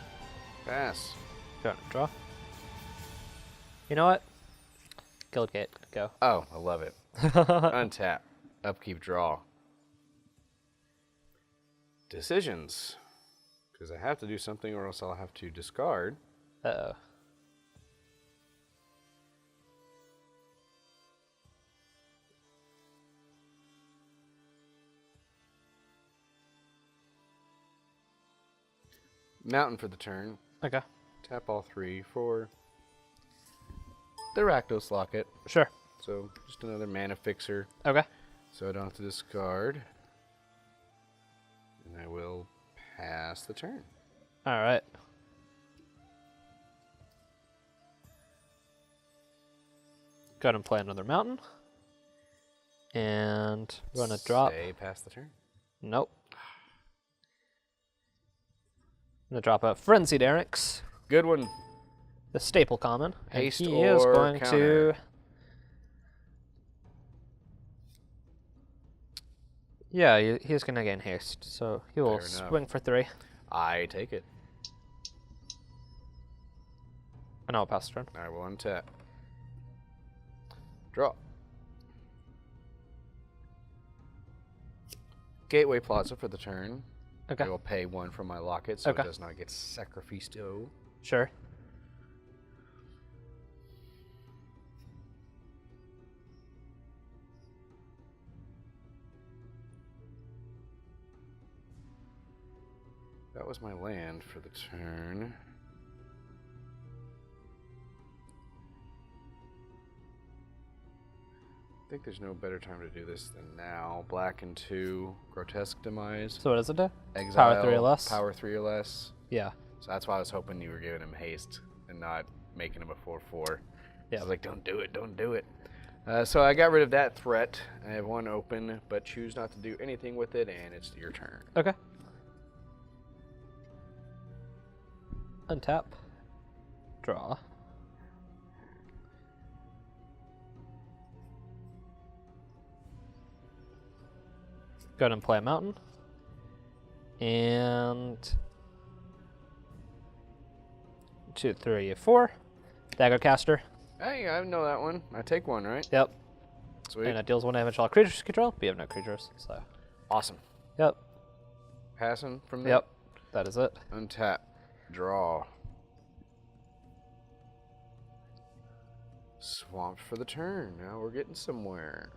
Pass. Go ahead and draw. You know what? Guildgate, go. Oh, I love it. Untap. Upkeep, draw. Decisions. Because I have to do something or else I'll have to discard. Uh-oh. Mountain for the turn. Okay. Tap all 3 for the Rakdos Locket. Sure. So just another mana fixer. Okay. So I don't have to discard. And I will pass the turn. All right. Go ahead and play another mountain. And we're going to drop. Say pass the turn. Nope. gonna drop a Frenzied Erix, Good one. the staple common. And Haste he is or going counter? to. Yeah, he's gonna gain haste, so he will Fair enough. swing for 3. I take it. And I'll pass the turn. I will untap. Draw. Gateway Plaza for the turn. Okay. I will pay 1 from my locket so Okay. it does not get sacrificed. Sure. That was my land for the turn. I think there's no better time to do this than now. Black and 2, Grotesque Demise. So what does it do? Exile, Power 3 or less? Power 3 or less. Yeah. So that's why I was hoping you were giving him haste and not making him a 4/4. Yeah. I was like, don't do it, don't do it. So I got rid of that threat. I have 1 open, but choose not to do anything with it, and it's your turn. Okay. Untap. Draw. Go ahead and play a mountain. And 2, 3, 4. Dagger caster. Hey, I know that one. I take 1, right? Yep. Sweet. And it deals 1 damage to all creatures you control. We have no creatures, so. Awesome. Yep. Passing from there. Yep. That is it. Untap. Draw. Swamped for the turn. Now we're getting somewhere.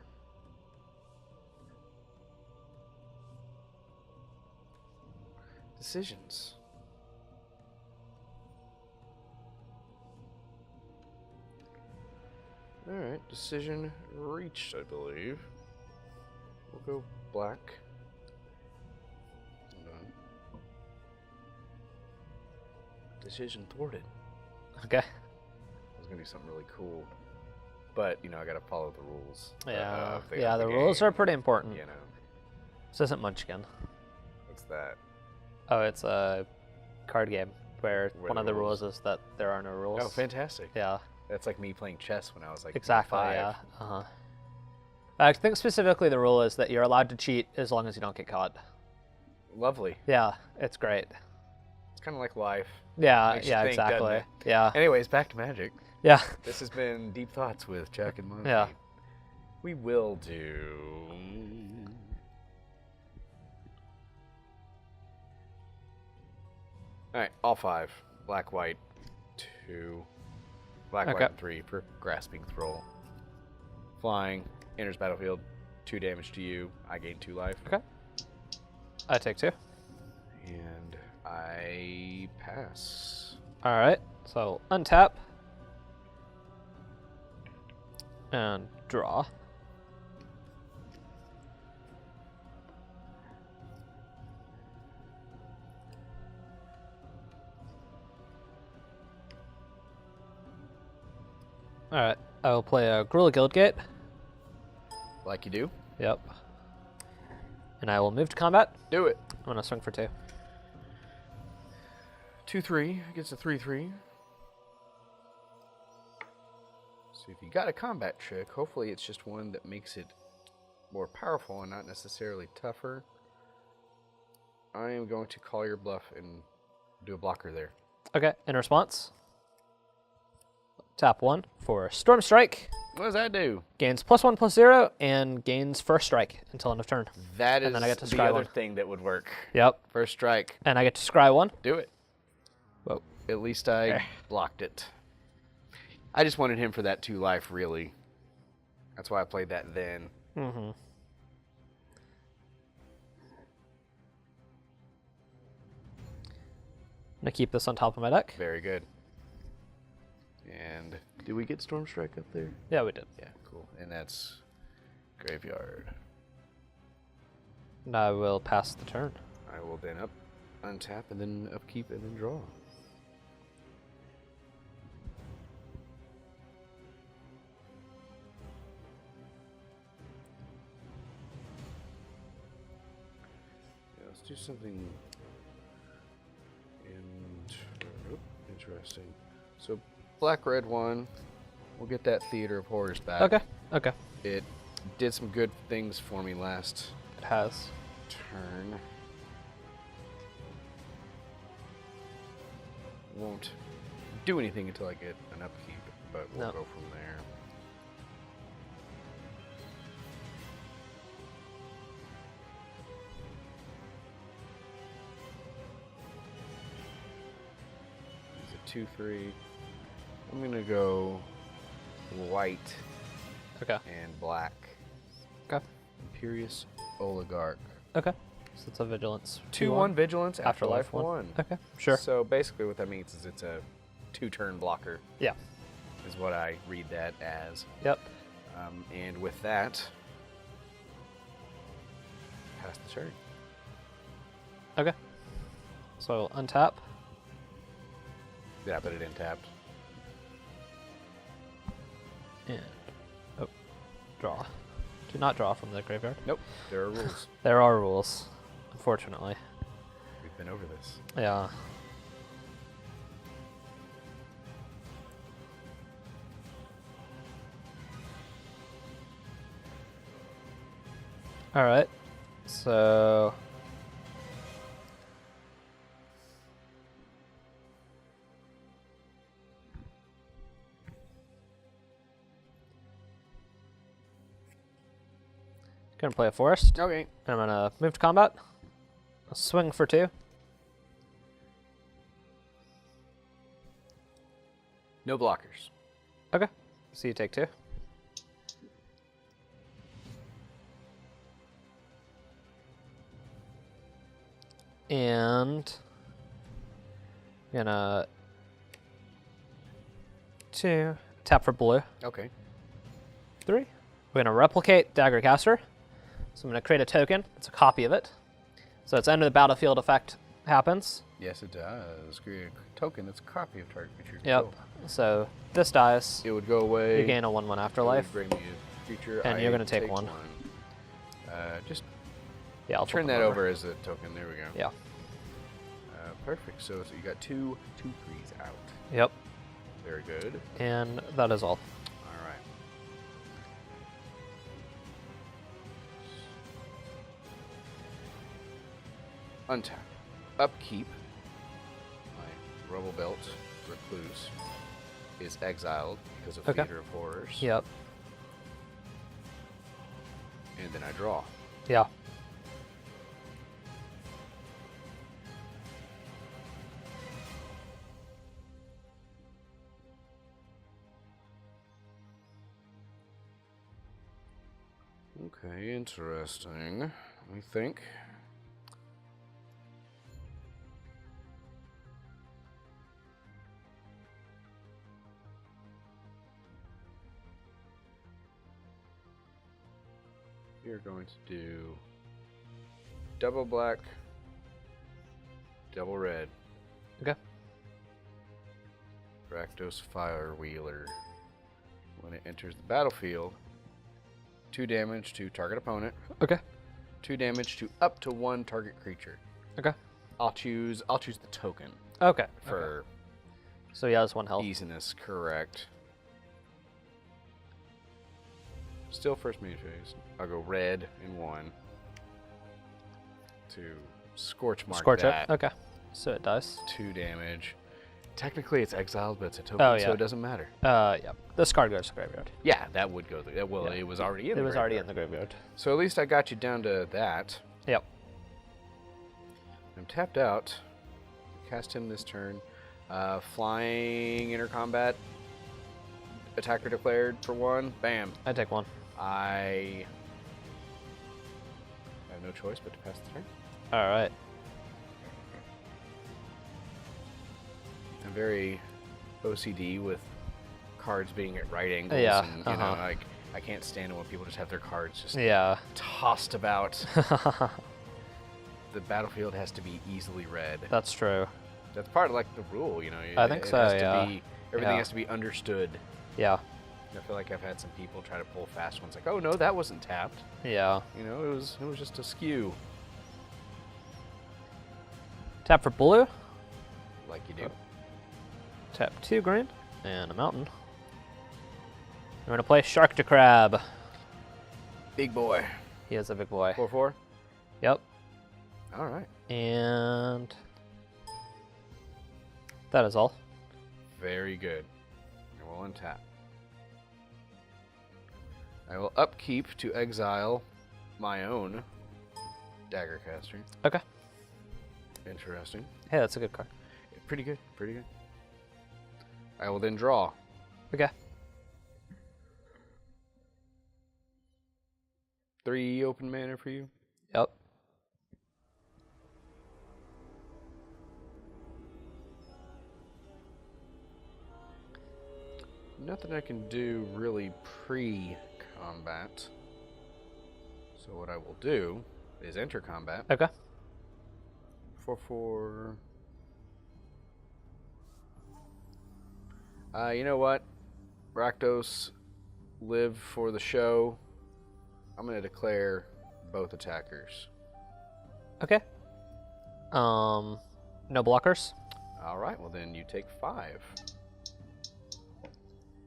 Decisions. Alright, decision reached, I believe. We'll go black. Hold on. Decision thwarted. Okay. It's gonna be something really cool. But, you know, I gotta follow the rules. Yeah. of Yeah, the game, rules are pretty important. You know, This isn't Munchkin. what's that? Oh, it's a card game where Where one the of the rules- rules is that there are no rules. Oh, fantastic. Yeah, That's like me playing chess when I was like exactly. 5. Yeah. Uh-huh. I think specifically the rule is that you're allowed to cheat as long as you don't get caught. Lovely. Yeah, it's great. It's kind of like life. Yeah, Makes you yeah, think, doesn't exactly. it? Yeah, Anyways, back to Magic. yeah. This has been Deep Thoughts with Jack and Monty. Yeah. We will do... Alright, all 5. Black, white, 2. Black, Okay. white, and 3 for Grasping Thrall. Flying, enters battlefield, 2 damage to you. I gain 2 life. Okay. I take 2. And I pass. All right. So untap and draw. All right. I will play a Gorilla Guildgate. Like you do. Yep. And I will move to combat. Do it. I'm gonna swing for 2. 2/3 against a 3/3. So if you got a combat trick, hopefully it's just one that makes it more powerful and not necessarily tougher. I am going to call your bluff and do a blocker there. Okay. In response, tap 1 for Storm Strike. What does that do? Gains +1/+0 and gains first strike until end of turn. That is And then I get to the scry other one. thing that would work. Yep. First strike. And I get to scry 1. Do it. Whoa. At least I Okay. blocked it. I just wanted him for that 2 life, really. That's why I played that then. Mm-hmm. I'm gonna keep this on top of my deck. Very good. And did we get Storm Strike up there? Yeah, we did. Yeah, cool. And that's Graveyard. And I will pass the turn. I will then untap, and then upkeep, and then draw. Yeah, let's do something in Interesting. So black red one, we'll get that Theater of Horrors back. Okay. Okay. It did some good things for me last It has. turn. Won't do anything until I get an upkeep, but we'll No. go from there. He's a 2/3. I'm gonna go white Okay. and black. Okay. Imperious Oligarch. Okay. So it's a vigilance. 2/1 vigilance, Afterlife afterlife one. 1. Okay. Sure. So basically what that means is it's a 2-turn blocker, Yeah. is what I read that as. Yep. And with that, pass the turn. Okay. So untap. Yeah, but it didn't tapped. And draw. Do not draw from the graveyard. Nope, there are rules. There are rules, unfortunately. We've been over this. Yeah. All right. So gonna play a forest. Okay. I'm gonna move to combat. I'll swing for 2. No blockers. Okay. So you take 2. And gonna 2 tap for blue. Okay. 3. We're gonna replicate Dagger Caster. So I'm gonna create a token. It's a copy of it. So its end of the battlefield effect happens. Yes, it does. Create a token that's a copy of target creature. Yep. Cool. So this dies. It would go away. You gain a 1/1 afterlife. It would bring me a creature. And you're gonna take one. Just Yeah, I'll turn flip that them over as a token. There we go. Yeah. Perfect. So you got two 3s out. Yep. Very good. And that is all. All right. Untap. Upkeep. My Rubble Belt Recluse is exiled because of Okay. Theater of Horrors. Yep. And then I draw. Yeah. Okay, interesting. Let me think. You're going to do double black, double red. Okay. Rakdos Firewheeler. When it enters the battlefield, 2 damage to target opponent, Okay. 2 damage to up to 1 target creature. Okay. I'll choose the token Okay. for So he has 1 health. easiness, correct. Still first mage phase. I'll go red in 1 to scorch mark Scorch that. it. Okay. So it dies. 2 damage. Technically it's exiled, but it's a token, Oh, yeah. so it doesn't matter. Yeah. This card goes to graveyard. Yeah, that would go there. Well, Yeah. it was already in It the was already in graveyard. the graveyard. So at least I got you down to that. Yep. I'm tapped out. Cast him this turn. Flying inner combat. Attacker declared for 1. Bam. I take 1. I have no choice but to pass the turn. All right. I'm very OCD with cards being at right angles. Yeah, And, you know, like I can't stand it when people just have their cards just Yeah. tossed about. The battlefield has to be easily read. That's true. That's part of like the rule, you know. I think so, Has yeah. to be, everything Yeah. has to be understood. Yeah. I feel like I've had some people try to pull fast ones, like, oh no, that wasn't tapped. Yeah. You know, it was just a skew, Tap for blue. like you do. Tap 2 green and a mountain. We're gonna play Shark to Crab. Big boy. He is a big boy. 4/4. Yep. All right. And that is all. Very good. I will untap. I will upkeep to exile my own Daggercaster. Okay. Interesting. Hey, that's a good card. Pretty good. Pretty good. I will then draw. Okay. 3 open mana for you. Yep. Nothing I can do really pre-combat. So what I will do is enter combat. Okay. 4/4. You know what? Rakdos, live for the show. I'm going to declare both attackers. Okay. No blockers. All right, well then you take 5.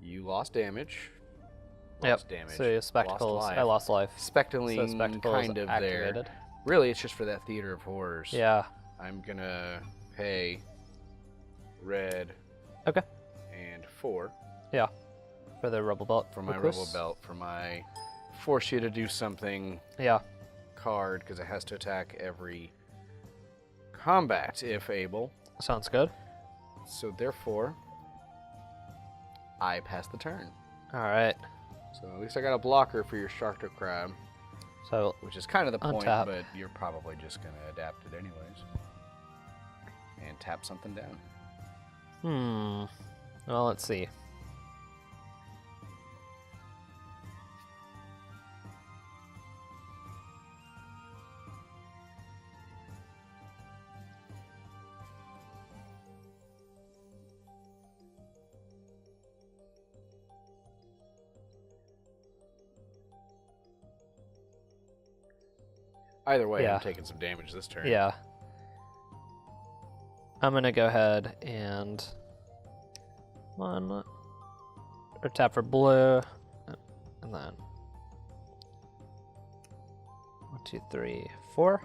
You lost damage. Lost damage. So spectacles. Lost life. I lost life. Spectacling So spectacles kind of activated. there. Really, it's just for that theater of horrors. Yeah. I'm gonna pay red. Okay. And 4 Yeah. For the rubble belt. for my request. rebel belt for my force you to do something Yeah. card because it has to attack every combat if able. Sounds good. So therefore, I pass the turn. All right. So at least I got a blocker for your Sharkto Crab, So which is kind of the point, Untap. but you're probably just going to adapt it anyways. And tap something down. well, let's see. Either way, Yeah. I'm taking some damage this turn. Yeah. I'm gonna go ahead and or tap for blue, and then 1, 2, 3, 4.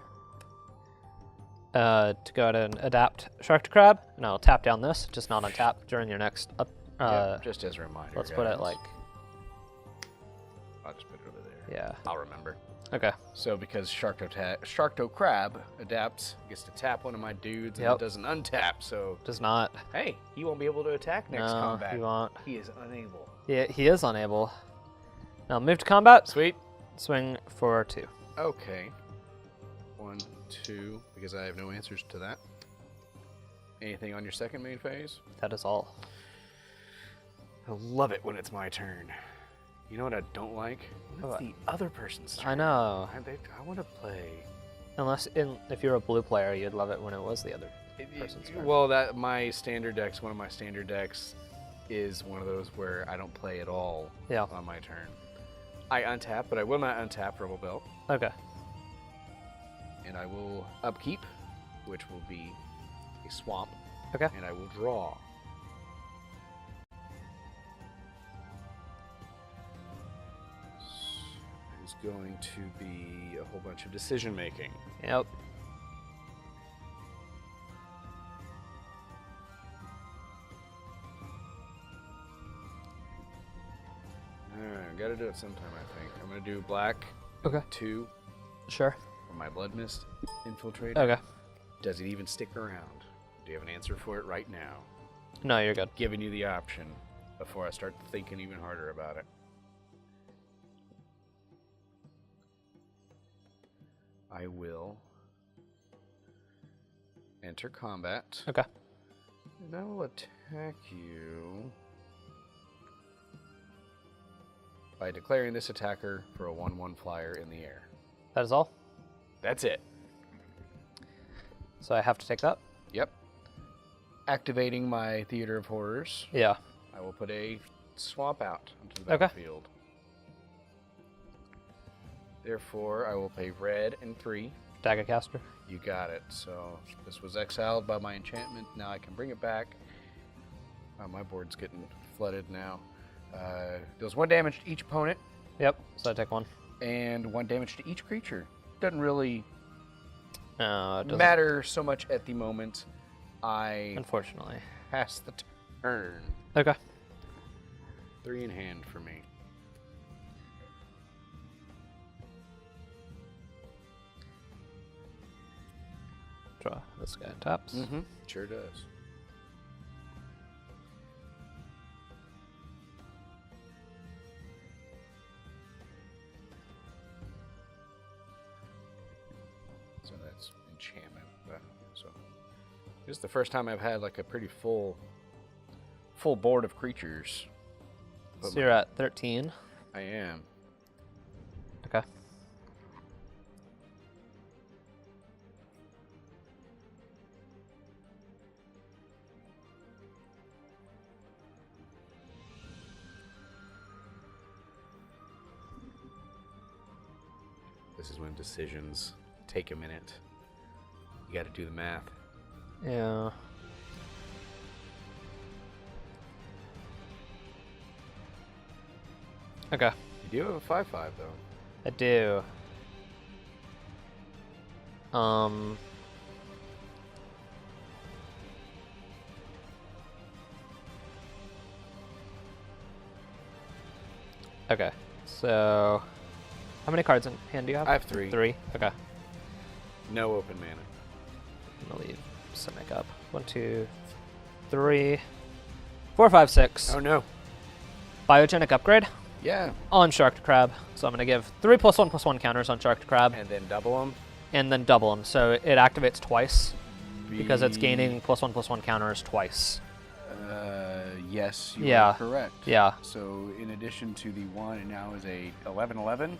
To go ahead and adapt Shark to Crab, and I'll tap down this, just not untap during your next up. Yeah, just as a reminder. Let's put it guys. like, I'll just put it over there. yeah. I'll remember. Okay. So because Sharkto Crab adapts, gets to tap one of my dudes and Yep. it doesn't untap. So Does not. hey, he won't be able to attack next No, combat. he won't. He is unable. Yeah, he is unable. Now move to combat. Sweet. Swing for 2. Okay. 1, 2, because I have no answers to that. Anything on your second main phase? That is all. I love it when it's my turn. You know what I don't like? When it's What? the other person's turn. I know. I want to play. If you're a blue player, you'd love it when it was the other person's turn. Well, one of my standard decks is one of those where I don't play at all Yeah. on my turn. I untap, but I will not untap Rebel Belt. Okay. And I will upkeep, which will be a swamp. Okay. And I will draw. It's going to be a whole bunch of decision making. Yep. Alright, gotta do it sometime, I think. I'm gonna do black Okay. 2 Sure. for my Blood Mist Infiltrator. Okay. Does it even stick around? Do you have an answer for it right now? No, you're good. Giving you the option before I start thinking even harder about it. I will enter combat. Okay. And I will attack you by declaring this attacker for a 1/1 flyer in the air. That is all. That's it. So I have to take that? Yep. Activating my Theater of Horrors, Yeah. I will put a swamp out onto the Okay. battlefield. Therefore, I will pay red and 3. Dagger caster. You got it. So this was exiled by my enchantment. Now I can bring it back. Oh, my board's getting flooded now. Deals 1 damage to each opponent. Yep, so I take 1. And 1 damage to each creature. Doesn't really It doesn't matter so much at the moment. I unfortunately. pass the turn. Okay. 3 in hand for me. Draw. This guy taps. Mm-hmm. Sure does. So that's enchantment. So this is the first time I've had like a pretty full board of creatures. But So you're at 13. I am. Okay. This is when decisions take a minute. You got to do the math. Yeah. Okay. You do have a 5/5 though. I do. Okay. So, how many cards in hand do you have? I have 3. 3. Okay. No open mana. I'm gonna leave Simic up. 1, 2, 3, 4, 5, 6. Oh no. Biogenic upgrade Yeah. on Shark Crab. So I'm gonna give 3 +1/+1 counters on Shark Crab, And then double them. and then double them. So it activates twice because it's gaining +1/+1 counters twice. Yes, you Yeah. are correct. Yeah. So in addition to the 1, it now is a 11/11.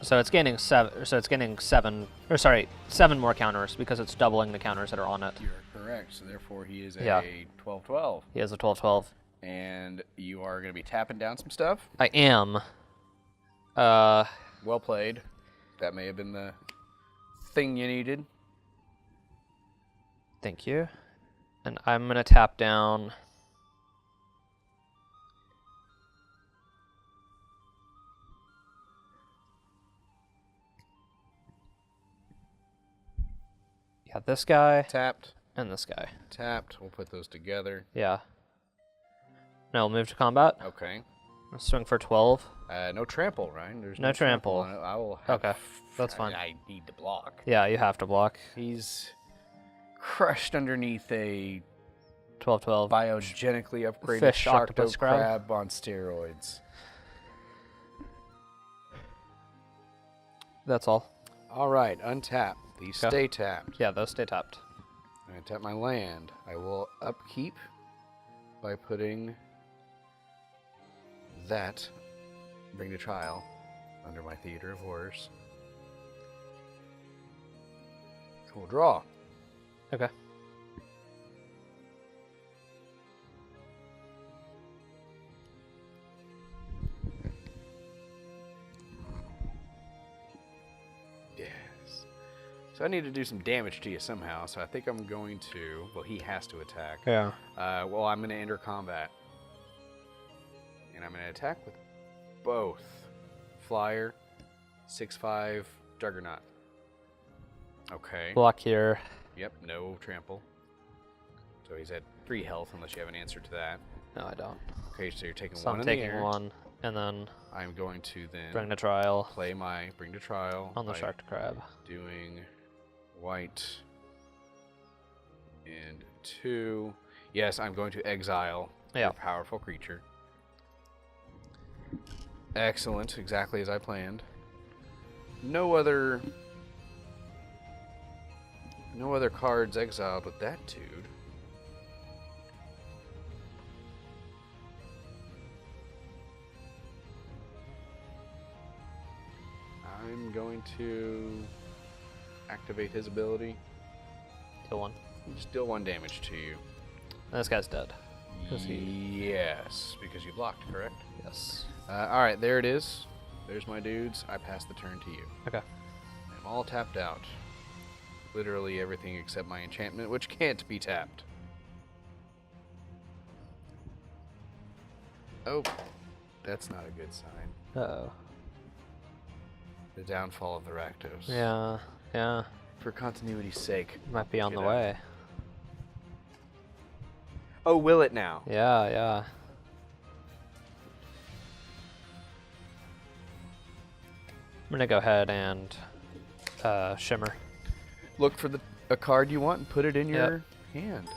So it's gaining 7. So it's gaining 7. Or sorry, 7 more counters because it's doubling the counters that are on it. You're correct. So therefore, he is Yeah. a 12/12. He has a 12/12. And you are going to be tapping down some stuff. I am. Well played. That may have been the thing you needed. Thank you. And I'm gonna tap down. Yeah, this guy Tapped. and this guy. Tapped. We'll put those together. Yeah. Now we'll move to combat. Okay. I'll swing for 12. No trample, right? There's No trample. on it. I will have Okay, that's fine. I need to block. Yeah, you have to block. He's crushed underneath a 12/12. biogenically upgraded Fish octopus crab on steroids. That's all. All right, untap. These Okay. stay tapped. Yeah, those stay tapped. I tap my land. I will upkeep by putting that Bring to Trial under my Theater of Horrors. We'll draw. Okay. Yes. So I need to do some damage to you somehow, so I think I'm going to... Well, he has to attack. Yeah. Well, I'm going to enter combat. And I'm going to attack with both. Flyer, 6/5, Juggernaut. Okay. Block here. Yep, no trample. So he's at 3 health unless you have an answer to that. No, I don't. Okay, so you're taking So 1 I'm in taking the air. 1, and then I'm going to then bring to trial play my Bring to Trial on the by Shark Crab. doing white and 2. Yes, I'm going to exile Yeah. a powerful creature. Excellent, exactly as I planned. No other cards exiled with that dude. I'm going to activate his ability. Kill 1. Just deal 1 damage to you. And this guy's dead. 'Cause Yes, because you blocked, correct? Yes. All right, there it is. There's my dudes. I pass the turn to you. Okay. I'm all tapped out. Literally everything except my enchantment, which can't be tapped. Oh, that's not a good sign. Uh-oh. The downfall of the Rakdos. Yeah, yeah. For continuity's sake. Might be on the Get out. way. Oh, will it now? Yeah, yeah. I'm gonna go ahead and shimmer. Look for a card you want and put it in your hand.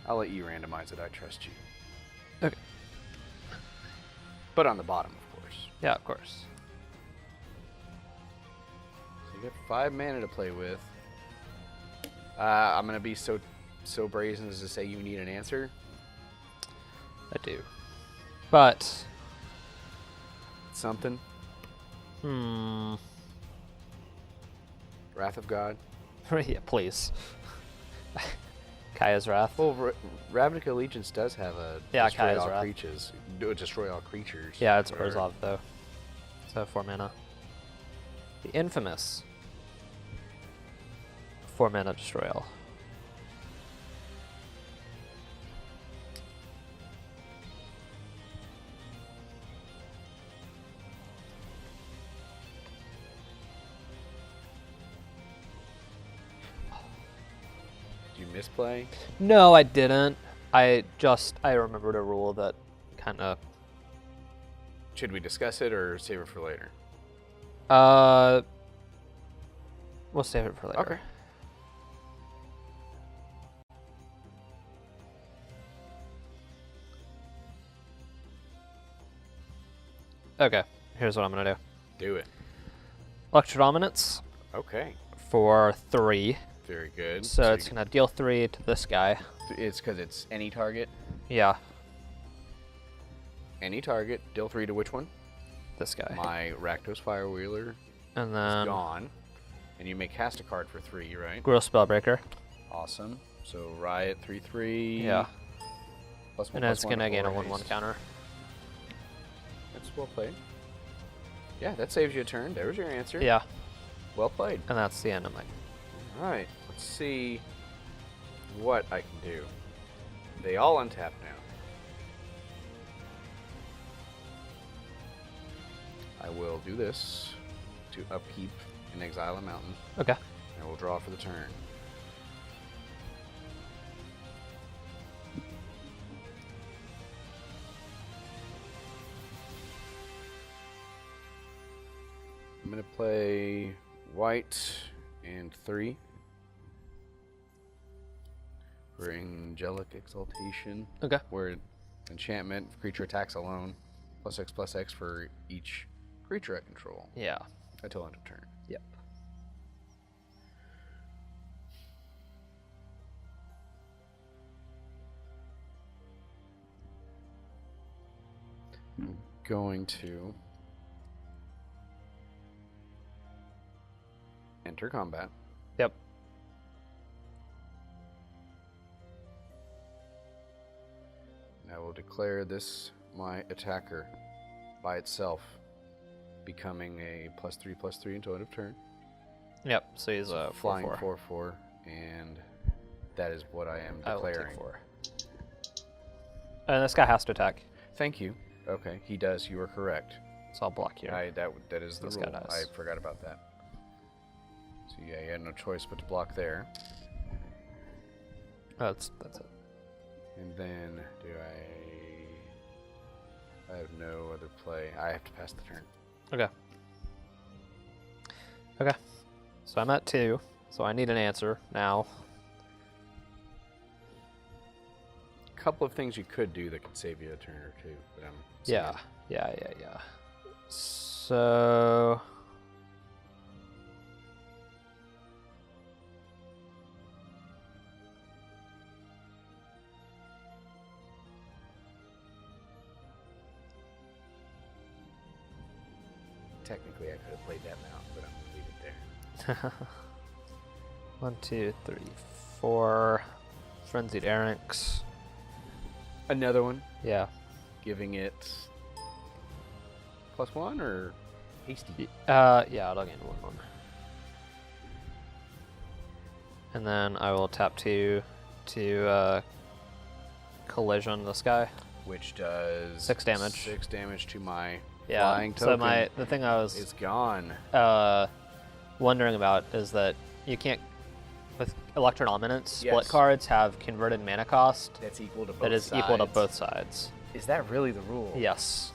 I'll let you randomize it. I trust you. Okay. But on the bottom, of course. Yeah, of course. So you got 5 mana to play with. I'm gonna be so brazen as to say you need an answer. I do. But Something. Wrath of God. yeah, please. Kaya's Wrath. Well, Ravnica Allegiance does have a Yeah, destroy Kaya's all Wrath. creatures. Destroy all creatures. Yeah, it's or- Orzhov though. So 4 mana. The infamous 4 mana destroy all. Do you misplay? No, I didn't. I remembered a rule that kind of. Should we discuss it or save it for later? We'll save it for later. Okay. Okay. Here's what I'm gonna do. Do it. Electro Dominance Okay. for 3. Very good. So it's you gonna deal 3 to this guy. It's because it's any target. Yeah, Any target. Deal 3 to which one? this guy. My Rakdos Firewheeler And is then gone. And you may cast a card for 3, right? Gruul Spellbreaker. Awesome. So Riot 3/3. Yeah. Plus one, And plus it's one gonna gain a or 1/1 haste. counter. That's well played. Yeah, that saves you a turn. There's your answer. Yeah, Well played. and that's the end of my. All right. Let's see what I can do. They all untap now. I will do this to upkeep and exile a mountain. Okay. And we'll draw for the turn. I'm going to play white and 3 for Angelic Exaltation, Okay. where enchantment, creature attacks alone, +X/+X for each creature I control Yeah. until end of turn. Yep. I'm going to enter combat. Yep. I will declare this my attacker by itself, becoming a +3/+3 until end of turn. Yep. So he's a Flying 4/4. 4/4, and that is what I am I will take declaring. 4. And this guy has to attack, Thank you. Okay, he does. You are correct. so I'll block here. That is the This guy rule. does. I forgot about that. So yeah, you had no choice but to block there. Oh, that's it. And then I have no other play. I have to pass the turn. Okay. Okay. So I'm at 2. So I need an answer now. Couple of things you could do that could save you a turn or two, but I'm Yeah. Yeah. So technically I could have played that mount, but I'm gonna leave it there. 1, 2, 3, 4. Frenzied Erranx. Another one, Yeah. giving it +1 or hasty. Yeah, I'll gain 1/1. And then I will tap 2 to collision this guy. Which does 6 damage. 6 damage to my Yeah. flying token. So the thing I was is gone. wondering about is that you can't, with Electron Dominance, split Yes. cards have converted mana cost That's equal to both that is sides. equal to both sides. Is that really the rule? Yes.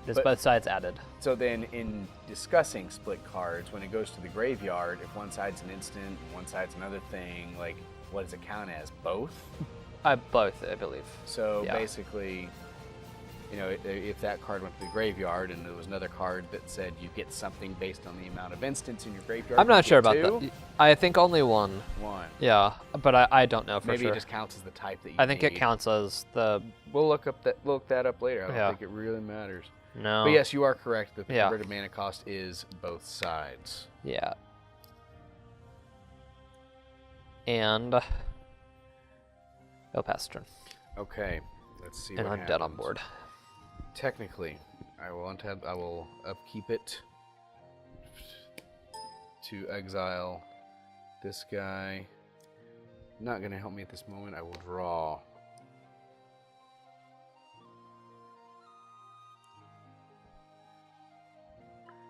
There's But- both sides added. So then in discussing split cards, when it goes to the graveyard, if one side's an instant and one side's another thing, like, what does it count as? Both? Both, I believe. So Yeah. basically, you know, if that card went to the graveyard and there was another card that said you get something based on the amount of instants in your graveyard, I'm not you sure get about two? that. I think only one. One. Yeah, but I don't know for Maybe sure. it just counts as the type that you I think it need. counts as the We'll look that up later. I don't Yeah. think it really matters. no. But yes, you are correct. The Yeah. converted mana cost is both sides. Yeah. And go past turn. Okay, let's see. And what I'm dead on happens. board. Technically, I will untap. I will upkeep it to exile this guy. Not going to help me at this moment. I will draw.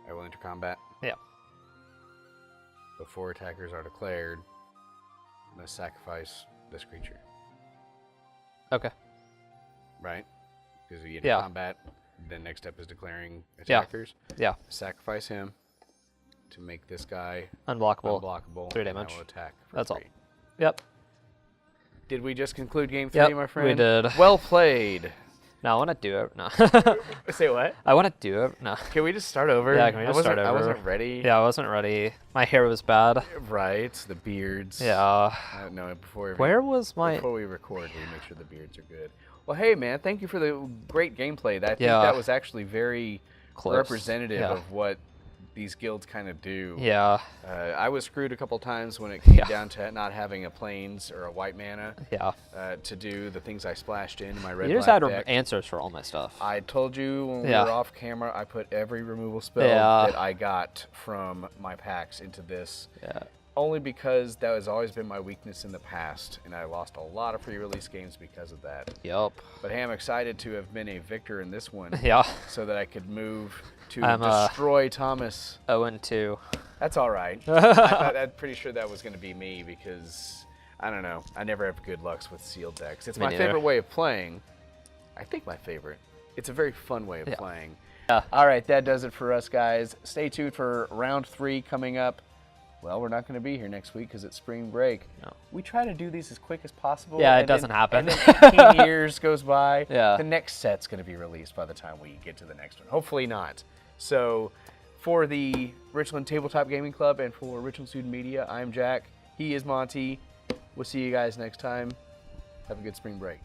I will enter combat. Yeah. Before attackers are declared, I'm going to sacrifice this creature. Okay. Right? Because we enter Yeah. combat, then next step is declaring Yeah. attackers. Yeah. Sacrifice him to make this guy Unblockable. unblockable. 3 and I damage. will attack for That's all. 3. Yep. Did we just conclude game 3, Yep, my friend? we did. Well played. No, I want to do it. No. Say what? I want to do it. No. Can we just start over? Yeah, can we just start I over? wasn't ready. Yeah, I wasn't ready. My hair was bad. Right. The beards. Yeah. No, before Where was my... before we record, we make sure the beards are good. Well, hey man, thank you for the great gameplay. I think Yeah. that was actually very Close. representative Yeah. of what these guilds kind of do. Yeah. I was screwed a couple times when it came Yeah. down to not having a plains or a white mana Yeah. to do the things I splashed in my red You just black had deck. answers for all my stuff. I told you when we Yeah. were off camera, I put every removal spell Yeah. that I got from my packs into this. Yeah. Only because that has always been my weakness in the past, and I lost a lot of pre-release games because of that. Yep. But hey, I'm excited to have been a victor in this one, Yeah. so that I could move to I'm, destroy Thomas. 0-2. That's all right. I'm pretty sure that was going to be me because, I don't know, I never have good lucks with sealed decks. It's Me my neither. favorite way of playing. I think my favorite. It's a very fun way of Yeah. playing. Yeah. All right, that does it for us, guys. Stay tuned for round 3 coming up. Well, we're not going to be here next week because it's spring break. No. We try to do these as quick as possible. Yeah, it and doesn't happen. And then 18 years goes by. Yeah. The next set's going to be released by the time we get to the next one. Hopefully not. So, for the Richland Tabletop Gaming Club and for Richland Student Media, I'm Jack. He is Monty. We'll see you guys next time. Have a good spring break.